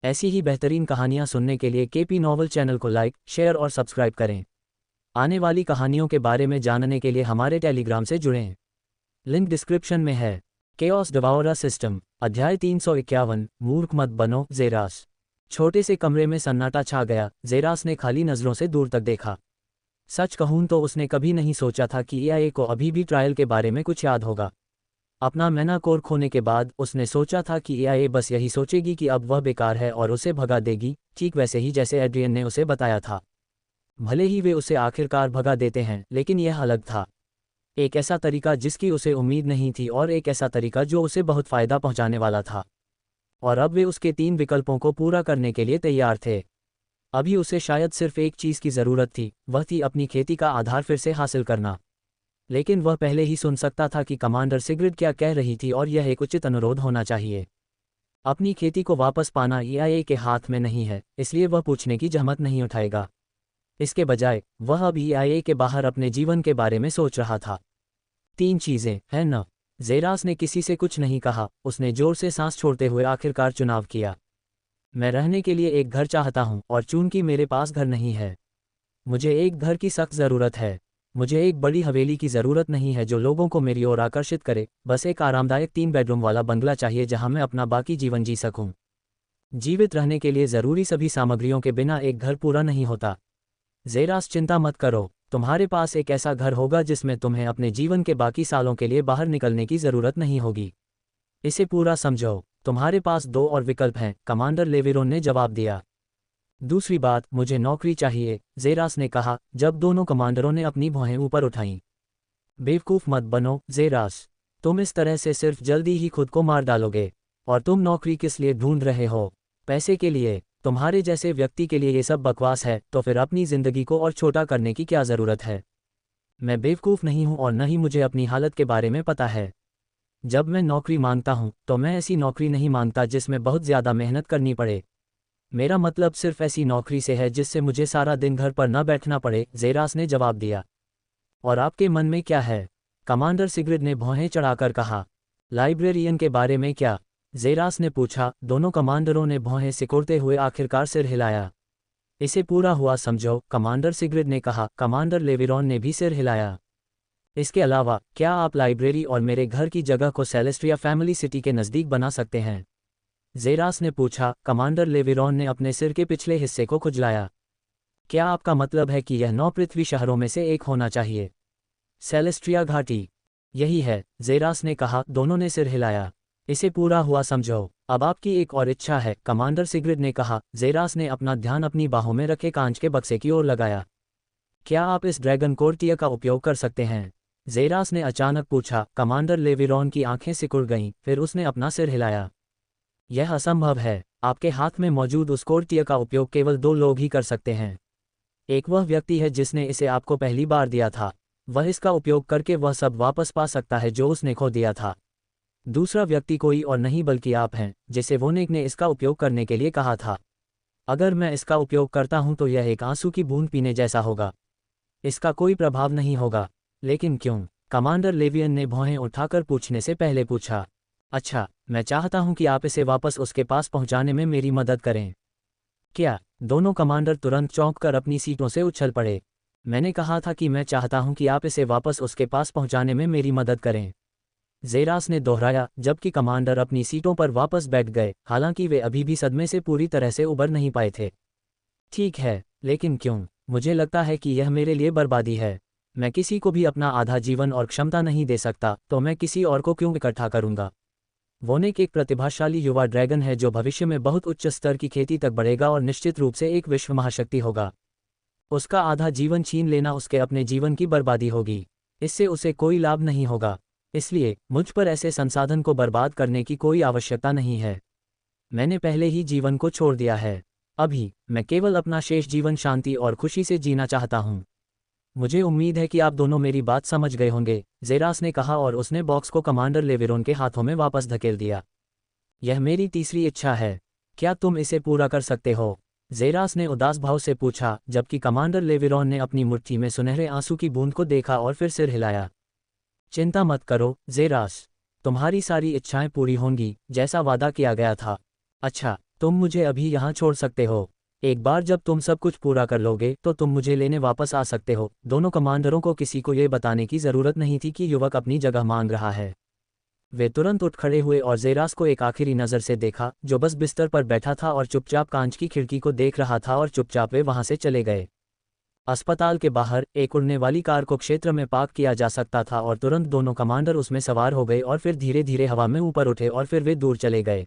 ऐसी ही बेहतरीन कहानियाँ सुनने के लिए केपी नॉवल चैनल को लाइक, शेयर और सब्सक्राइब करें। आने वाली कहानियों के बारे में जानने के लिए हमारे टेलीग्राम से जुड़ें। लिंक डिस्क्रिप्शन में है। केओस डिवाउरर सिस्टम, अध्याय 351, मूर्ख मत बनो ज़ेरास। छोटे से कमरे में सन्नाटा छा गया। ज़ेरास ने खाली नज़रों से दूर तक देखा। सच कहूं तो उसने कभी नहीं सोचा था कि एआई को अभी भी ट्रायल के बारे में कुछ याद होगा। अपना मैना कोर खोने के बाद उसने सोचा था कि एआई बस यही सोचेगी कि अब वह बेकार है और उसे भगा देगी, ठीक वैसे ही जैसे एड्रियन ने उसे बताया था। भले ही वे उसे आखिरकार भगा देते हैं, लेकिन यह अलग था। एक ऐसा तरीका जिसकी उसे उम्मीद नहीं थी और एक ऐसा तरीका जो उसे बहुत फ़ायदा पहुंचाने वाला था। और अब वे उसके 3 विकल्पों को पूरा करने के लिए तैयार थे। अभी उसे शायद सिर्फ एक चीज़ की ज़रूरत थी, वह थी अपनी खेती का आधार फिर से हासिल करना। लेकिन वह पहले ही सुन सकता था कि कमांडर सिग्रिड क्या कह रही थी और यह एक उचित अनुरोध होना चाहिए। अपनी खेती को वापस पाना एआई के हाथ में नहीं है, इसलिए वह पूछने की जहमत नहीं उठाएगा। इसके बजाय वह अब एआई के बाहर अपने जीवन के बारे में सोच रहा था। 3 चीज़ें, है न? ज़ेरास ने किसी से कुछ नहीं कहा। उसने जोर से सांस छोड़ते हुए आखिरकार चुनाव किया। मैं रहने के लिए एक घर चाहता हूँ और चूंकि मेरे पास घर नहीं है, मुझे एक घर की सख्त ज़रूरत है। मुझे एक बड़ी हवेली की ज़रूरत नहीं है जो लोगों को मेरी ओर आकर्षित करे, बस एक आरामदायक 3 बेडरूम वाला बंगला चाहिए जहां मैं अपना बाकी जीवन जी सकूं। जीवित रहने के लिए ज़रूरी सभी सामग्रियों के बिना एक घर पूरा नहीं होता। ज़ेरास, चिंता मत करो, तुम्हारे पास एक ऐसा घर होगा जिसमें तुम्हें अपने जीवन के बाकी सालों के लिए बाहर निकलने की ज़रूरत नहीं होगी। इसे पूरा समझो। तुम्हारे पास 2 और विकल्प हैं, कमांडर लेविरोन ने जवाब दिया। दूसरी बात, मुझे नौकरी चाहिए, ज़ेरास ने कहा जब दोनों कमांडरों ने अपनी भौहें ऊपर उठाईं। बेवकूफ़ मत बनो ज़ेरास, तुम इस तरह से सिर्फ जल्दी ही खुद को मार डालोगे। और तुम नौकरी किस लिए ढूंढ रहे हो? पैसे के लिए? तुम्हारे जैसे व्यक्ति के लिए ये सब बकवास है, तो फिर अपनी ज़िंदगी को और छोटा करने की क्या ज़रूरत है? मैं बेवकूफ़ नहीं हूँ और न ही मुझे अपनी हालत के बारे में पता है। जब मैं नौकरी मांगता हूँ तो मैं ऐसी नौकरी नहीं मांगता जिसमें बहुत ज़्यादा मेहनत करनी पड़े। मेरा मतलब सिर्फ ऐसी नौकरी से है जिससे मुझे सारा दिन घर पर न बैठना पड़े, ज़ेरास ने जवाब दिया। और आपके मन में क्या है? कमांडर सिग्रिड ने भौहें चढ़ाकर कहा। लाइब्रेरियन के बारे में क्या? ज़ेरास ने पूछा। दोनों कमांडरों ने भौहें सिकोड़ते हुए आखिरकार सिर हिलाया। इसे पूरा हुआ समझो, कमांडर सिग्रिड ने कहा। कमांडर लेविरोन ने भी सिर हिलाया। इसके अलावा क्या आप लाइब्रेरी और मेरे घर की जगह को सेलेस्ट्रिया फैमिली सिटी के नज़दीक बना सकते हैं? ज़ेरास ने पूछा। कमांडर लेविरोन ने अपने सिर के पिछले हिस्से को खुजलाया। क्या आपका मतलब है कि यह 9 पृथ्वी शहरों में से एक होना चाहिए? सेलेस्ट्रिया घाटी? यही है, ज़ेरास ने कहा। दोनों ने सिर हिलाया। इसे पूरा हुआ समझो। अब आपकी एक और इच्छा है, कमांडर सिग्रिड ने कहा। ज़ेरास ने अपना ध्यान अपनी बाहों में रखे कांच के बक्से की ओर लगाया। क्या आप इस ड्रैगन कोर्टिया का उपयोग कर सकते हैं? ज़ेरास ने अचानक पूछा। कमांडर लेविरोन की आंखें सिकुड़ गईं, फिर उसने अपना सिर हिलाया। यह असंभव है। आपके हाथ में मौजूद उस कोर्टिया का उपयोग केवल 2 लोग ही कर सकते हैं। एक वह व्यक्ति है जिसने इसे आपको पहली बार दिया था, वह इसका उपयोग करके वह सब वापस पा सकता है जो उसने खो दिया था। दूसरा व्यक्ति कोई और नहीं बल्कि आप हैं, जिसे वोनेक ने इसका उपयोग करने के लिए कहा था। अगर मैं इसका उपयोग करता हूं तो यह एक आंसू की बूंद पीने जैसा होगा। इसका कोई प्रभाव नहीं होगा। लेकिन क्यों? कमांडर लेवियन ने भौहें उठाकर पूछने से पहले पूछा। अच्छा, मैं चाहता हूं कि आप इसे वापस उसके पास पहुंचाने में मेरी मदद करें। क्या? दोनों कमांडर तुरंत चौंककर अपनी सीटों से उछल पड़े। मैंने कहा था कि मैं चाहता हूं कि आप इसे वापस उसके पास पहुंचाने में मेरी मदद करें, ज़ेरास ने दोहराया, जबकि कमांडर अपनी सीटों पर वापस बैठ गए, हालांकि वे अभी भी सदमे से पूरी तरह से उबर नहीं पाए थे। ठीक है, लेकिन क्यों? मुझे लगता है कि यह मेरे लिए बर्बादी है। मैं किसी को भी अपना आधा जीवन और क्षमता नहीं दे सकता, तो मैं किसी और को क्यों इकट्ठा करूंगा? वोनेक एक प्रतिभाशाली युवा ड्रैगन है जो भविष्य में बहुत उच्च स्तर की खेती तक बढ़ेगा और निश्चित रूप से एक विश्व महाशक्ति होगा। उसका आधा जीवन छीन लेना उसके अपने जीवन की बर्बादी होगी। इससे उसे कोई लाभ नहीं होगा। इसलिए मुझ पर ऐसे संसाधन को बर्बाद करने की कोई आवश्यकता नहीं है। मैंने पहले ही जीवन को छोड़ दिया है। अभी मैं केवल अपना शेष जीवन शांति और खुशी से जीना चाहता हूँ। मुझे उम्मीद है कि आप दोनों मेरी बात समझ गए होंगे, ज़ेरास ने कहा और उसने बॉक्स को कमांडर लेविरोन के हाथों में वापस धकेल दिया। यह मेरी तीसरी इच्छा है। क्या तुम इसे पूरा कर सकते हो? ज़ेरास ने उदास भाव से पूछा, जबकि कमांडर लेविरोन ने अपनी मुट्ठी में सुनहरे आंसू की बूंद को देखा और फिर सिर हिलाया। चिंता मत करो ज़ेरास, तुम्हारी सारी इच्छाएं पूरी होंगी, जैसा वादा किया गया था। अच्छा, तुम मुझे अभी यहाँ छोड़ सकते हो। एक बार जब तुम सब कुछ पूरा कर लोगे तो तुम मुझे लेने वापस आ सकते हो। दोनों कमांडरों को किसी को ये बताने की ज़रूरत नहीं थी कि युवक अपनी जगह मांग रहा है। वे तुरंत उठ खड़े हुए और ज़ेरास को एक आखिरी नज़र से देखा, जो बस बिस्तर पर बैठा था और चुपचाप कांच की खिड़की को देख रहा था, और चुपचाप वे वहां से चले गए। अस्पताल के बाहर एक उड़ने वाली कार को क्षेत्र में पार्क किया जा सकता था और तुरंत दोनों कमांडर उसमें सवार हो गए और फिर धीरे धीरे हवा में ऊपर उठे और फिर वे दूर चले गए।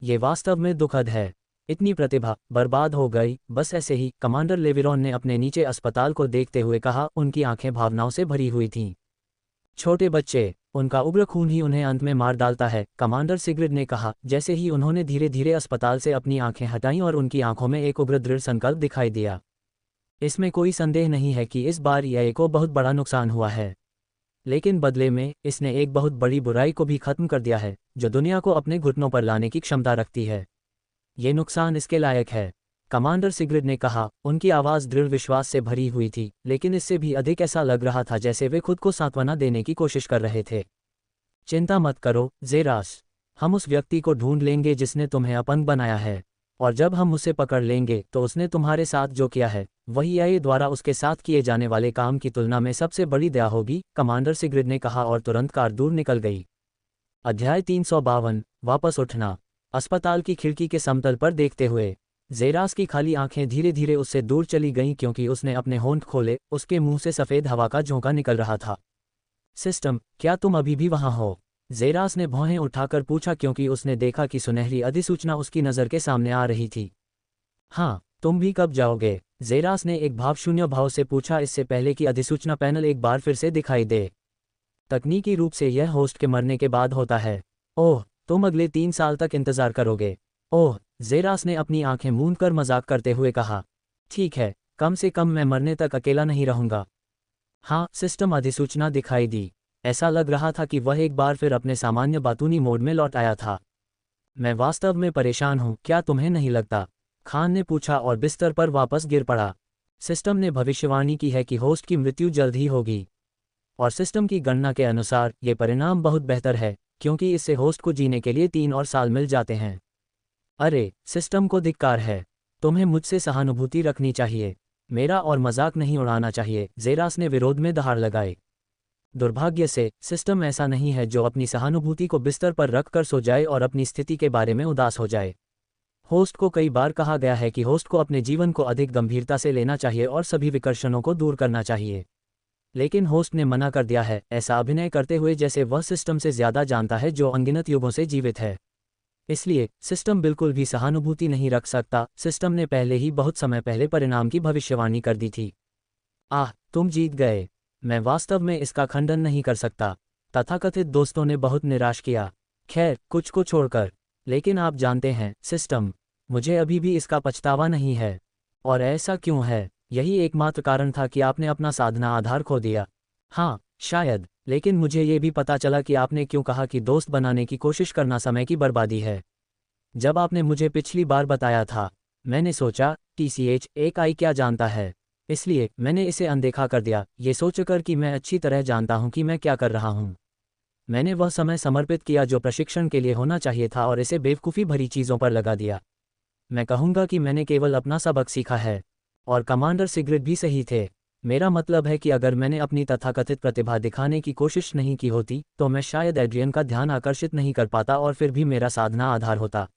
ये वास्तव में दुखद है। इतनी प्रतिभा बर्बाद हो गई। बस ऐसे ही, कमांडर लेविरॉन ने अपने नीचे अस्पताल को देखते हुए कहा। उनकी आंखें भावनाओं से भरी हुई थीं। छोटे बच्चे, उनका उग्र खून ही उन्हें अंत में मार डालता है, कमांडर सिग्रिड ने कहा, जैसे ही उन्होंने धीरे धीरे अस्पताल से अपनी आंखें हटाईं और उनकी आंखों में एक उग्र दृढ़ संकल्प दिखाई दिया। इसमें कोई संदेह नहीं है कि इस बार यह को बहुत बड़ा नुकसान हुआ है, लेकिन बदले में इसने एक बहुत बड़ी बुराई को भी खत्म कर दिया है, जो दुनिया को अपने घुटनों पर लाने की क्षमता रखती है। ये नुकसान इसके लायक है, कमांडर सिग्रिड ने कहा। उनकी आवाज़ दृढ़ विश्वास से भरी हुई थी, लेकिन इससे भी अधिक ऐसा लग रहा था जैसे वे खुद को सांत्वना देने की कोशिश कर रहे थे। चिंता मत करो ज़ेरास, हम उस व्यक्ति को ढूंढ लेंगे जिसने तुम्हें अपंग बनाया है, और जब हम उसे पकड़ लेंगे तो उसने तुम्हारे साथ जो किया है वही AI द्वारा उसके साथ किए जाने वाले काम की तुलना में सबसे बड़ी दया होगी, कमांडर सिग्रिड ने कहा, और तुरंत कार दूर निकल गई। अध्याय 352 वापस उठना। अस्पताल की खिड़की के समतल पर देखते हुए ज़ेरास की खाली आंखें धीरे धीरे उससे दूर चली गईं, क्योंकि उसने अपने होंठ खोले। उसके मुंह से सफ़ेद हवा का झोंका निकल रहा था। सिस्टम, क्या तुम अभी भी वहां हो? ज़ेरास ने भौहें उठाकर पूछा, क्योंकि उसने देखा कि सुनहरी अधिसूचना उसकी नज़र के सामने आ रही थी। हाँ, तुम भी कब जाओगे? ज़ेरास ने एक भावशून्य भाव से पूछा, इससे पहले कि अधिसूचना पैनल एक बार फिर से दिखाई दे। तकनीकी रूप से यह होस्ट के मरने के बाद होता है। ओह, तुम अगले 3 साल तक इंतज़ार करोगे? ओह, ज़ेरास ने अपनी आंखें मूंदकर मजाक करते हुए कहा। ठीक है, कम से कम मैं मरने तक अकेला नहीं रहूंगा। हाँ, सिस्टम अधिसूचना दिखाई दी। ऐसा लग रहा था कि वह एक बार फिर अपने सामान्य बातूनी मोड में लौट आया था। मैं वास्तव में परेशान हूँ, क्या तुम्हें नहीं लगता? खान ने पूछा और बिस्तर पर वापस गिर पड़ा। सिस्टम ने भविष्यवाणी की है कि होस्ट की मृत्यु जल्द ही होगी, और सिस्टम की गणना के अनुसार ये परिणाम बहुत बेहतर है, क्योंकि इससे होस्ट को जीने के लिए 3 और साल मिल जाते हैं। अरे, सिस्टम को धिक्कार है। तुम्हें मुझसे सहानुभूति रखनी चाहिए, मेरा और मजाक नहीं उड़ाना चाहिए, ज़ेरास ने विरोध में दहाड़ लगाई। दुर्भाग्य से, सिस्टम ऐसा नहीं है जो अपनी सहानुभूति को बिस्तर पर रख कर सो जाए और अपनी स्थिति के बारे में उदास हो जाए। होस्ट को कई बार कहा गया है कि होस्ट को अपने जीवन को अधिक गंभीरता से लेना चाहिए और सभी विकर्षणों को दूर करना चाहिए, लेकिन होस्ट ने मना कर दिया है, ऐसा अभिनय करते हुए जैसे वह सिस्टम से ज़्यादा जानता है जो अनगिनत युगों से जीवित है। इसलिए सिस्टम बिल्कुल भी सहानुभूति नहीं रख सकता। सिस्टम ने पहले ही बहुत समय पहले परिणाम की भविष्यवाणी कर दी थी। आह, तुम जीत गए। मैं वास्तव में इसका खंडन नहीं कर सकता। तथाकथित दोस्तों ने बहुत निराश किया। खैर, कुछ को छोड़कर। लेकिन आप जानते हैं सिस्टम, मुझे अभी भी इसका पछतावा नहीं है। और ऐसा क्यों है? यही एकमात्र कारण था कि आपने अपना साधना आधार खो दिया। हाँ, शायद, लेकिन मुझे ये भी पता चला कि आपने क्यों कहा कि दोस्त बनाने की कोशिश करना समय की बर्बादी है। जब आपने मुझे पिछली बार बताया था, मैंने सोचा TCH एक AI क्या जानता है, इसलिए मैंने इसे अनदेखा कर दिया, ये सोचकर कि मैं अच्छी तरह जानता हूं कि मैं क्या कर रहा हूं। मैंने वह समय समर्पित किया जो प्रशिक्षण के लिए होना चाहिए था और इसे बेवकूफ़ी भरी चीज़ों पर लगा दिया। मैं कहूँगा कि मैंने केवल अपना सबक सीखा है, और कमांडर सिग्रिड भी सही थे। मेरा मतलब है कि अगर मैंने अपनी तथाकथित प्रतिभा दिखाने की कोशिश नहीं की होती तो मैं शायद एड्रियन का ध्यान आकर्षित नहीं कर पाता और फिर भी मेरा साधना आधार होता।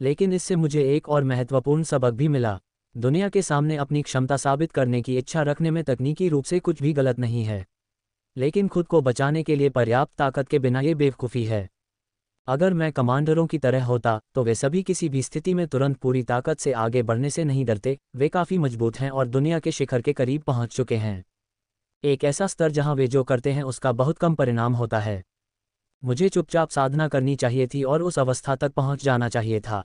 लेकिन इससे मुझे एक और महत्वपूर्ण सबक भी मिला। दुनिया के सामने अपनी क्षमता साबित करने की इच्छा रखने में तकनीकी रूप से कुछ भी गलत नहीं है, लेकिन खुद को बचाने के लिए पर्याप्त ताकत के बिना ये बेवकूफ़ी है। अगर मैं कमांडरों की तरह होता तो वे सभी किसी भी स्थिति में तुरंत पूरी ताकत से आगे बढ़ने से नहीं डरते। वे काफ़ी मजबूत हैं और दुनिया के शिखर के करीब पहुंच चुके हैं, एक ऐसा स्तर जहां वे जो करते हैं उसका बहुत कम परिणाम होता है। मुझे चुपचाप साधना करनी चाहिए थी और उस अवस्था तक पहुंच जाना चाहिए था।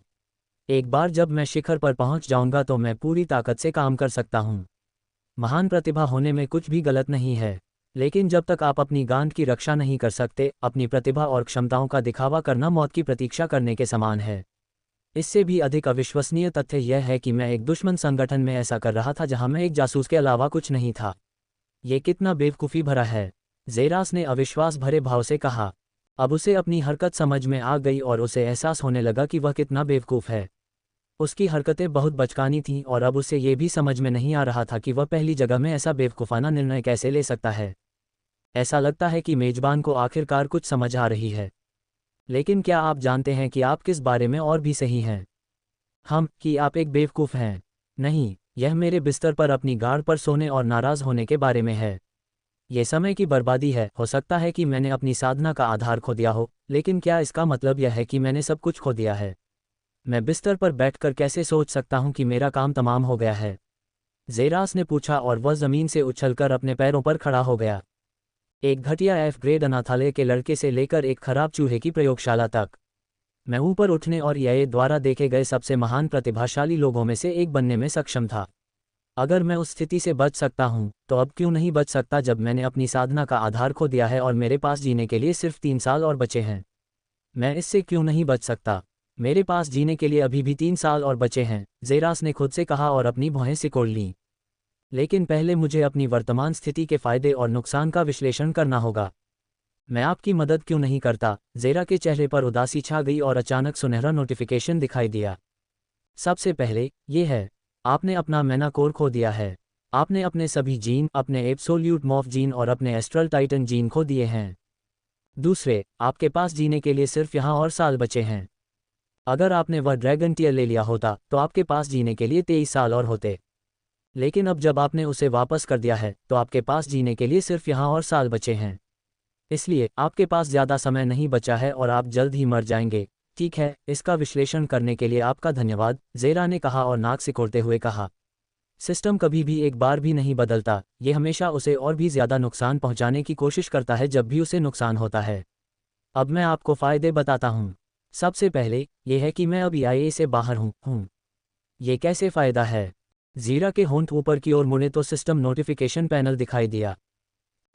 एक बार जब मैं शिखर पर पहुंच जाऊंगा तो मैं पूरी ताकत से काम कर सकता हूं। महान प्रतिभा होने में कुछ भी गलत नहीं है, लेकिन जब तक आप अपनी गांठ की रक्षा नहीं कर सकते, अपनी प्रतिभा और क्षमताओं का दिखावा करना मौत की प्रतीक्षा करने के समान है। इससे भी अधिक अविश्वसनीय तथ्य यह है कि मैं एक दुश्मन संगठन में ऐसा कर रहा था जहां मैं एक जासूस के अलावा कुछ नहीं था। ये कितना बेवकूफ़ी भरा है, ज़ेरास ने अविश्वास भरे भाव से कहा। अब उसे अपनी हरकत समझ में आ गई और उसे एहसास होने लगा कि वह कितना बेवकूफ़ है। उसकी हरकतें बहुत बचकानी थीं और अब उसे ये भी समझ में नहीं आ रहा था कि वह पहली जगह में ऐसा बेवकूफ़ाना निर्णय कैसे ले सकता है। ऐसा लगता है कि मेजबान को आखिरकार कुछ समझ आ रही है। लेकिन क्या आप जानते हैं कि आप किस बारे में और भी सही हैं? कि आप एक बेवकूफ़ हैं। नहीं, यह मेरे बिस्तर पर अपनी गाड़ पर सोने और नाराज़ होने के बारे में है। ये समय की बर्बादी है। हो सकता है कि मैंने अपनी साधना का आधार खो दिया हो, लेकिन क्या इसका मतलब यह है कि मैंने सब कुछ खो दिया है? मैं बिस्तर पर बैठकर कैसे सोच सकता हूँ कि मेरा काम तमाम हो गया है? ज़ेरास ने पूछा और वह ज़मीन से उछलकर अपने पैरों पर खड़ा हो गया। एक घटिया एफ ग्रेड अनाथालय के लड़के से लेकर एक खराब चूहे की प्रयोगशाला तक, मैं ऊपर उठने और EIA द्वारा देखे गए सबसे महान प्रतिभाशाली लोगों में से एक बनने में सक्षम था। अगर मैं उस स्थिति से बच सकता हूँ, तो अब क्यों नहीं बच सकता जब मैंने अपनी साधना का आधार खो दिया है और मेरे पास जीने के लिए सिर्फ 3 साल और बचे हैं? मैं इससे क्यों नहीं बच सकता? मेरे पास जीने के लिए अभी भी 3 साल और बचे हैं, ज़ेरास ने खुद से कहा और अपनी भौहें सिकोड़ लीं। लेकिन पहले मुझे अपनी वर्तमान स्थिति के फायदे और नुकसान का विश्लेषण करना होगा। मैं आपकी मदद क्यों नहीं करता? ज़ेरा के चेहरे पर उदासी छा गई और अचानक सुनहरा नोटिफिकेशन दिखाई दिया। सबसे पहले, ये है, आपने अपना मैनाकोर खो दिया है। आपने अपने सभी जीन, अपने एब्सोल्यूट मॉर्फ जीन और अपने एस्ट्रल टाइटन जीन खो दिए हैं। दूसरे, आपके पास जीने के लिए सिर्फ यहाँ और साल बचे हैं। अगर आपने वह ड्रैगन टीयर ले लिया होता, तो आपके पास जीने के लिए 23 साल और होते। लेकिन अब जब आपने उसे वापस कर दिया है, तो आपके पास जीने के लिए सिर्फ यहाँ और साल बचे हैं। इसलिए आपके पास ज़्यादा समय नहीं बचा है और आप जल्द ही मर जाएंगे। ठीक है, इसका विश्लेषण करने के लिए आपका धन्यवाद, ज़ेरा ने कहा और नाक सिकोड़ते हुए कहा। सिस्टम कभी भी एक बार भी नहीं बदलता, ये हमेशा उसे और भी ज़्यादा नुकसान पहुंचाने की कोशिश करता है जब भी उसे नुकसान होता है। अब मैं आपको फ़ायदे बताता हूँ। सबसे पहले, यह है कि मैं अब EIA से बाहर हूँ। ये कैसे फ़ायदा है? ज़ीरा के होंठ ऊपर की ओर मुड़े तो सिस्टम नोटिफिकेशन पैनल दिखाई दिया।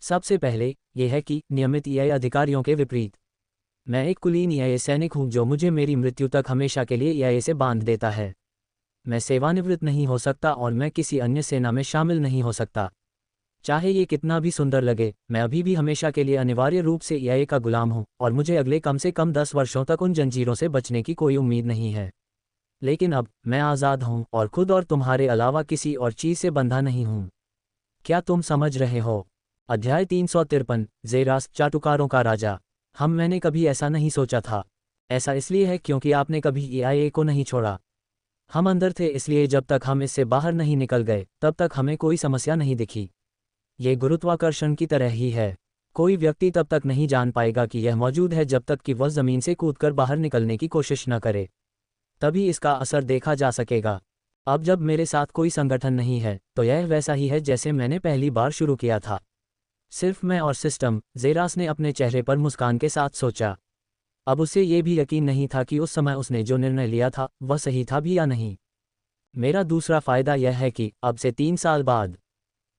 सबसे पहले, यह है कि नियमित EIA अधिकारियों के विपरीत, मैं एक कुलीन EIA सैनिक हूँ जो मुझे मेरी मृत्यु तक हमेशा के लिए EIA से बांध देता है। मैं सेवानिवृत्त नहीं हो सकता और मैं किसी अन्य सेना में शामिल नहीं हो सकता। चाहे ये कितना भी सुंदर लगे, मैं अभी भी हमेशा के लिए अनिवार्य रूप से EIA का गुलाम हूँ और मुझे अगले कम से कम 10 वर्षों तक उन जंजीरों से बचने की कोई उम्मीद नहीं है। लेकिन अब, मैं आज़ाद हूँ और खुद और तुम्हारे अलावा किसी और चीज़ से बंधा नहीं हूँ। क्या तुम समझ रहे हो? अध्याय 353, ज़ेरास, चाटुकारों का राजा। मैंने कभी ऐसा नहीं सोचा था। ऐसा इसलिए है क्योंकि आपने कभी EIA को नहीं छोड़ा। हम अंदर थे, इसलिए जब तक हम इससे बाहर नहीं निकल गए, तब तक हमें कोई समस्या नहीं दिखी। ये गुरुत्वाकर्षण की तरह ही है। कोई व्यक्ति तब तक नहीं जान पाएगा कि यह मौजूद है जब तक कि वह ज़मीन से कूदकर बाहर निकलने की कोशिश न करे। तभी इसका असर देखा जा सकेगा। अब जब मेरे साथ कोई संगठन नहीं है, तो यह वैसा ही है जैसे मैंने पहली बार शुरू किया था। सिर्फ मैं और सिस्टम, ज़ेरास ने अपने चेहरे पर मुस्कान के साथ सोचा। अब उसे ये भी यकीन नहीं था कि उस समय उसने जो निर्णय लिया था, वह सही था भी या नहीं। मेरा दूसरा फ़ायदा यह है कि अब से 3 साल बाद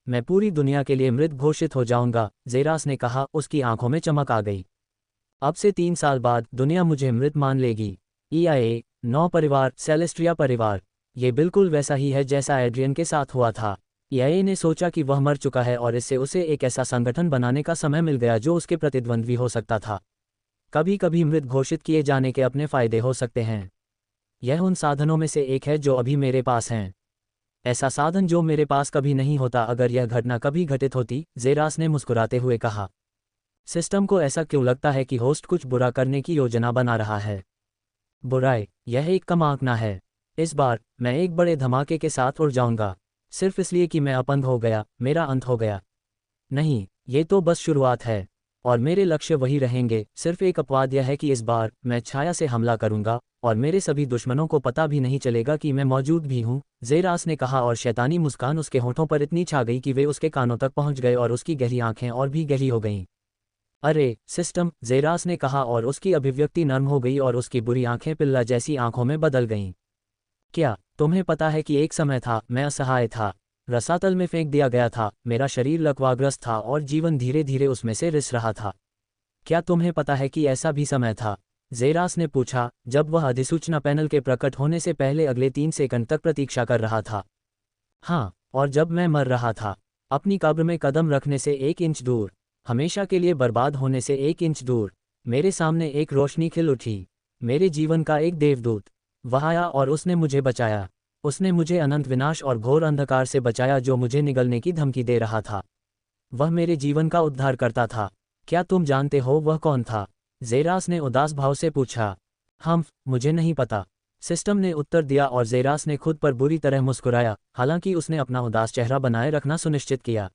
मैं पूरी दुनिया के लिए मृत घोषित हो जाऊंगा, ज़ेरास ने कहा, उसकी आंखों में चमक आ गई। अब से 3 साल बाद दुनिया मुझे मृत मान लेगी। EIA, 9 परिवार, सेलेस्ट्रिया परिवार, ये बिल्कुल वैसा ही है जैसा एड्रियन के साथ हुआ था। EIA ने सोचा कि वह मर चुका है और इससे उसे एक ऐसा संगठन बनाने का समय मिल गया जो उसके प्रतिद्वंद्वी हो सकता था। कभी कभी मृत घोषित किए जाने के अपने फ़ायदे हो सकते हैं। यह उन साधनों में से एक है जो अभी मेरे पास हैं। ऐसा साधन जो मेरे पास कभी नहीं होता अगर यह घटना कभी घटित होती, ज़ेरास ने मुस्कुराते हुए कहा। सिस्टम को ऐसा क्यों लगता है कि होस्ट कुछ बुरा करने की योजना बना रहा है? बुराई, यह एक कम आंकना है। इस बार, मैं एक बड़े धमाके के साथ उड़ जाऊंगा। सिर्फ इसलिए कि मैं अपंग हो गया, मेरा अंत हो गया। नहीं, ये तो बस शुरुआत है। और मेरे लक्ष्य वही रहेंगे। सिर्फ एक अपवाद यह है कि इस बार, मैं छाया से हमला करूंगा, और मेरे सभी दुश्मनों को पता भी नहीं चलेगा कि मैं मौजूद भी हूँ, ज़ेरास ने कहा और शैतानी मुस्कान उसके होठों पर इतनी छा गई कि वे उसके कानों तक पहुंच गए और उसकी गहरी आंखें और भी गहरी हो गईं। अरे, सिस्टम, ज़ेरास ने कहा और उसकी अभिव्यक्ति नर्म हो गई और उसकी बुरी आंखें पिल्ला जैसी आंखों में बदल गईं। क्या तुम्हें पता है कि एक समय था, मैं असहाय था, रसातल में फेंक दिया गया था, मेरा शरीर लकवाग्रस्त था और जीवन धीरे धीरे उसमें से रिस रहा था। क्या तुम्हें पता है कि ऐसा भी समय था? ज़ेरास ने पूछा, जब वह अधिसूचना पैनल के प्रकट होने से पहले अगले 3 सेकंड तक प्रतीक्षा कर रहा था। हाँ, और जब मैं मर रहा था, अपनी कब्र में कदम रखने से 1 इंच दूर, हमेशा के लिए बर्बाद होने से 1 इंच दूर, मेरे सामने एक रोशनी खिल उठी, मेरे जीवन का एक देवदूत। वह आया और उसने मुझे बचाया। उसने मुझे अनंत विनाश और घोर अंधकार से बचाया जो मुझे निगलने की धमकी दे रहा था। वह मेरे जीवन का उद्धार करता था। क्या तुम जानते हो वह कौन था? ज़ेरास ने उदास भाव से पूछा। मुझे नहीं पता, सिस्टम ने उत्तर दिया और ज़ेरास ने खुद पर बुरी तरह मुस्कुराया, हालांकि उसने अपना उदास चेहरा बनाए रखना सुनिश्चित किया।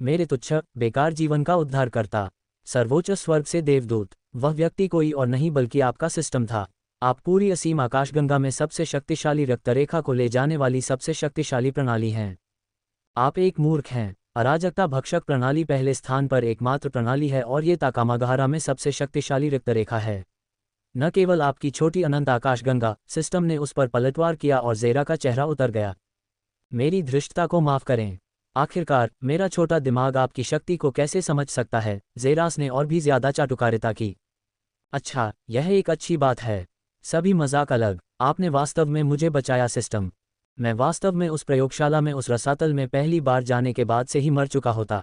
मेरे तुच्छ, बेकार जीवन का उद्धार करता, सर्वोच्च स्वर्ग से देवदूत, वह व्यक्ति कोई और नहीं बल्कि आपका सिस्टम था। आप पूरी असीम आकाशगंगा में सबसे शक्तिशाली रक्तरेखा को ले जाने वाली सबसे शक्तिशाली प्रणाली हैं। आप एक मूर्ख हैं। अराजकता भक्षक प्रणाली पहले स्थान पर एकमात्र प्रणाली है और ये ताकामागाहरा में सबसे शक्तिशाली रक्तरेखा है। न केवल आपकी छोटी अनंत आकाशगंगा, सिस्टम ने उस पर पलटवार किया और ज़ेरा का चेहरा उतर गया। मेरी धृष्टता को माफ़ करें। आखिरकार मेरा छोटा दिमाग आपकी शक्ति को कैसे समझ सकता है? ज़ेरास ने और भी ज़्यादा चाटुकारिता की। अच्छा, यह एक अच्छी बात है। सभी मजाक अलग, आपने वास्तव में मुझे बचाया सिस्टम। मैं वास्तव में उस प्रयोगशाला में उस रसातल में पहली बार जाने के बाद से ही मर चुका होता।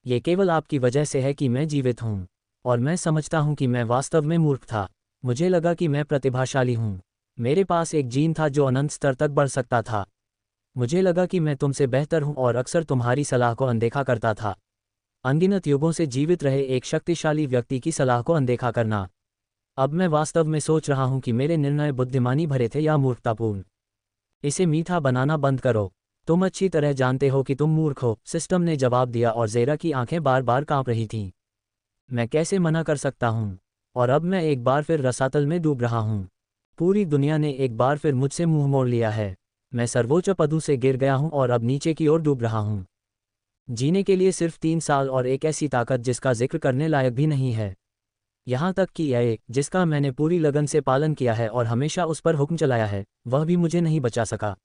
ये केवल आपकी वजह से है कि मैं जीवित हूँ। और मैं समझता हूँ कि मैं वास्तव में मूर्ख था। मुझे लगा कि मैं प्रतिभाशाली हूँ। मेरे पास एक जीन था जो अनंत स्तर तक बढ़ सकता था। मुझे लगा कि मैं तुमसे बेहतर हूँ और अक्सर तुम्हारी सलाह को अनदेखा करता था। अनगिनत युगों से जीवित रहे एक शक्तिशाली व्यक्ति की सलाह को अनदेखा करना। अब मैं वास्तव में सोच रहा हूँ कि मेरे निर्णय बुद्धिमानी भरे थे या मूर्खतापूर्ण। इसे मीठा बनाना बंद करो। तुम अच्छी तरह जानते हो कि तुम मूर्ख हो, सिस्टम ने जवाब दिया और ज़ेरा की आंखें बार बार कांप रही थीं। मैं कैसे मना कर सकता हूँ? और अब मैं एक बार फिर रसातल में डूब रहा हूँ। पूरी दुनिया ने एक बार फिर मुझसे मुंह मोड़ लिया है। मैं सर्वोच्च पदों से गिर गया हूँ और अब नीचे की ओर डूब रहा हूँ। जीने के लिए सिर्फ 3 साल और एक ऐसी ताकत जिसका जिक्र करने लायक भी नहीं है। यहाँ तक कि यह जिसका मैंने पूरी लगन से पालन किया है और हमेशा उस पर हुक्म चलाया है, वह भी मुझे नहीं बचा सका।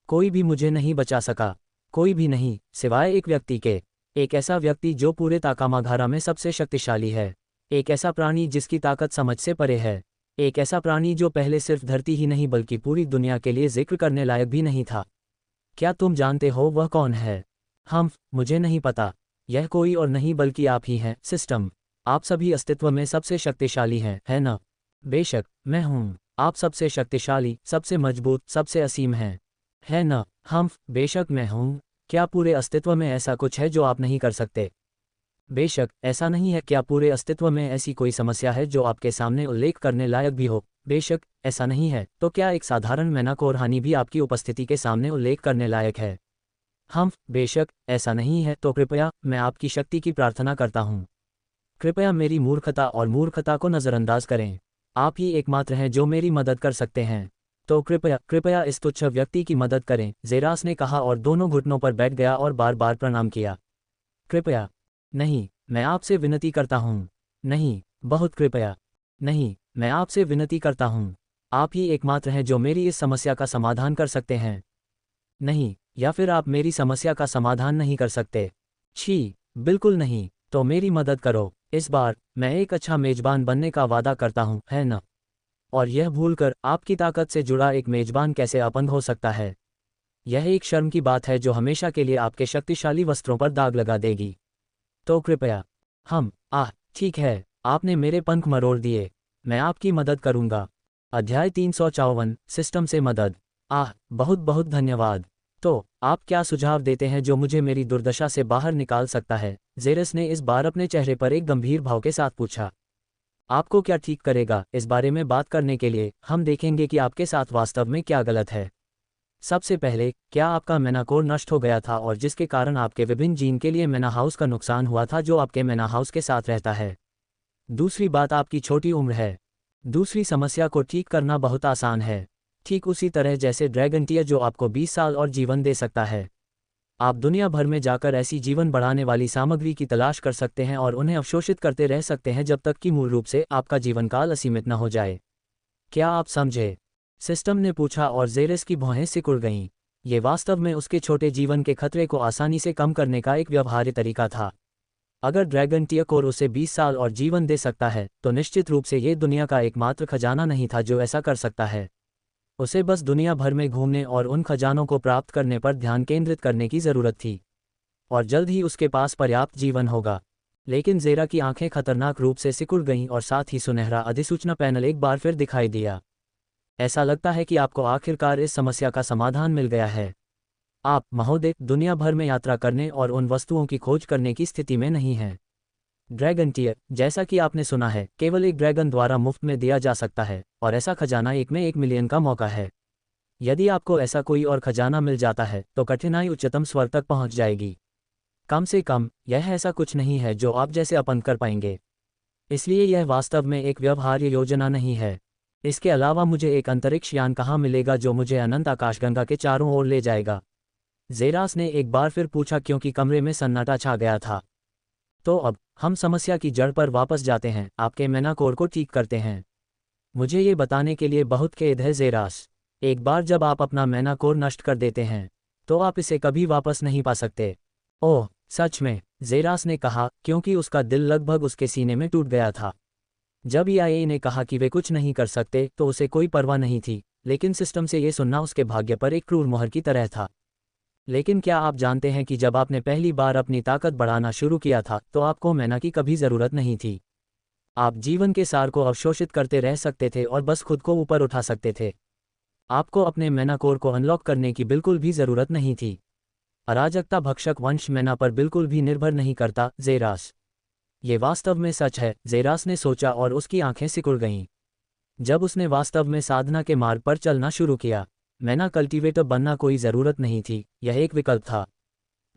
कोई भी मुझे नहीं बचा सका। कोई भी नहीं, सिवाय एक व्यक्ति के। एक ऐसा व्यक्ति जो पूरे ताकामागाहरा में सबसे शक्तिशाली है। एक ऐसा प्राणी जिसकी ताकत समझ से परे है। एक ऐसा प्राणी जो पहले सिर्फ धरती ही नहीं बल्कि पूरी दुनिया के लिए जिक्र करने लायक भी नहीं था। क्या तुम जानते हो वह कौन है? मुझे नहीं पता। यह कोई और नहीं बल्कि आप ही हैं, सिस्टम। आप सभी अस्तित्व में सबसे शक्तिशाली हैं, है ना? बेशक, मैं हूँ। आप सबसे शक्तिशाली, सबसे मजबूत, सबसे असीम हैं, है ना? बेशक मैं हूँ। क्या पूरे अस्तित्व में ऐसा कुछ है जो आप नहीं कर सकते? बेशक, ऐसा नहीं है। क्या पूरे अस्तित्व में ऐसी कोई समस्या है जो आपके सामने उल्लेख करने लायक भी हो? बेशक, ऐसा नहीं है। तो क्या एक साधारण मैनाकोरहानी भी आपकी उपस्थिति के सामने उल्लेख करने लायक है? बेशक, ऐसा नहीं है। तो कृपया, मैं आपकी शक्ति की प्रार्थना करता हूँ। कृपया मेरी मूर्खता और मूर्खता को नज़रअंदाज करें। आप ही एकमात्र हैं जो मेरी मदद कर सकते हैं। तो कृपया इस तुच्छ व्यक्ति की मदद करें, ज़ेरास ने कहा और दोनों घुटनों पर बैठ गया और बार बार प्रणाम किया। कृपया, नहीं, मैं आपसे विनती करता हूँ। नहीं, बहुत कृपया, नहीं, मैं आपसे विनती करता हूँ। आप ही एकमात्र हैं जो मेरी इस समस्या का समाधान कर सकते हैं। नहीं, या फिर आप मेरी समस्या का समाधान नहीं कर सकते। छी, बिल्कुल नहीं। तो मेरी मदद करो। इस बार मैं एक अच्छा मेजबान बनने का वादा करता हूँ, है ना? और यह भूलकर आपकी ताकत से जुड़ा एक मेजबान कैसे अपंग हो सकता है? यह एक शर्म की बात है जो हमेशा के लिए आपके शक्तिशाली वस्त्रों पर दाग लगा देगी। तो कृपया, ठीक है, आपने मेरे पंख मरोड़ दिए। मैं आपकी मदद करूंगा। अध्याय 354, सिस्टम से मदद। बहुत बहुत धन्यवाद। तो आप क्या सुझाव देते हैं जो मुझे मेरी दुर्दशा से बाहर निकाल सकता है? ज़ेरस ने इस बार अपने चेहरे पर एक गंभीर भाव के साथ पूछा। आपको क्या ठीक करेगा? इस बारे में बात करने के लिए हम देखेंगे कि आपके साथ वास्तव में क्या गलत है। सबसे पहले, क्या आपका मैनाकोर नष्ट हो गया था और जिसके कारण आपके विभिन्न जीन के लिए मैना हाउस का नुकसान हुआ था जो आपके मैना हाउस के साथ रहता है? दूसरी बात आपकी छोटी उम्र है। दूसरी समस्या को ठीक करना बहुत आसान है, ठीक उसी तरह जैसे ड्रैगन टीयर जो आपको 20 साल और जीवन दे सकता है। आप दुनिया भर में जाकर ऐसी जीवन बढ़ाने वाली सामग्री की तलाश कर सकते हैं और उन्हें अवशोषित करते रह सकते हैं जब तक कि मूल रूप से आपका जीवनकाल असीमित न हो जाए। क्या आप समझे? सिस्टम ने पूछा और ज़ेरस की भौहें सिकुड़ गईं। ये वास्तव में उसके छोटे जीवन के खतरे को आसानी से कम करने का एक व्यवहार्य तरीका था। अगर ड्रैगन टीयर कोर उसे 20 साल और जीवन दे सकता है, तो निश्चित रूप से ये दुनिया का एकमात्र खजाना नहीं था जो ऐसा कर सकता है। उसे बस दुनिया भर में घूमने और उन खजानों को प्राप्त करने पर ध्यान केंद्रित करने की ज़रूरत थी। और जल्द ही उसके पास पर्याप्त जीवन होगा। लेकिन ज़ेरा की आंखें खतरनाक रूप से सिकुड़ गईं और साथ ही सुनहरा अधिसूचना पैनल एक बार फिर दिखाई दिया। ऐसा लगता है कि आपको आखिरकार इस समस्या का समाधान मिल गया है। आप, महोदय, दुनिया भर में यात्रा करने और उन वस्तुओं की खोज करने की स्थिति में नहीं हैं। ड्रैगन टीयर, जैसा कि आपने सुना है, केवल एक ड्रैगन द्वारा मुफ्त में दिया जा सकता है, और ऐसा खजाना 1 में 1 मिलियन का मौका है। यदि आपको ऐसा कोई और खजाना मिल जाता है तो कठिनाई उच्चतम स्वर तक पहुंच जाएगी। कम से कम, यह ऐसा कुछ नहीं है जो आप जैसे अपन कर पाएंगे। इसलिए यह वास्तव में एक व्यवहार्य योजना नहीं है। इसके अलावा मुझे एक अंतरिक्ष यान कहाँ मिलेगा जो मुझे अनंत आकाशगंगा के चारों ओर ले जाएगा? ज़ेरास ने एक बार फिर पूछा, क्योंकि कमरे में सन्नाटा छा गया था। तो अब हम समस्या की जड़ पर वापस जाते हैं, आपके मेनाकोर को ठीक करते हैं। मुझे ये बताने के लिए बहुत खेद है ज़ेरास। एक बार जब आप अपना मेनाकोर नष्ट कर देते हैं तो आप इसे कभी वापस नहीं पा सकते। ओह, सच में? ज़ेरास ने कहा, क्योंकि उसका दिल लगभग उसके सीने में टूट गया था। जब ईआईए ने कहा कि वे कुछ नहीं कर सकते तो उसे कोई परवाह नहीं थी, लेकिन सिस्टम से ये सुनना उसके भाग्य पर एक क्रूर मोहर की तरह था। लेकिन क्या आप जानते हैं कि जब आपने पहली बार अपनी ताकत बढ़ाना शुरू किया था तो आपको मैना की कभी ज़रूरत नहीं थी। आप जीवन के सार को अवशोषित करते रह सकते थे और बस खुद को ऊपर उठा सकते थे। आपको अपने मेनाकोर को अनलॉक करने की बिल्कुल भी ज़रूरत नहीं थी। अराजकता भक्षक वंश मैना पर बिल्कुल भी निर्भर नहीं करता, ज़ेरास। ये वास्तव में सच है, ज़ेरास ने सोचा और उसकी आंखें सिकुड़ गईं। जब उसने वास्तव में साधना के मार्ग पर चलना शुरू किया, मैना कल्टीवेटर बनना कोई ज़रूरत नहीं थी, यह एक विकल्प था।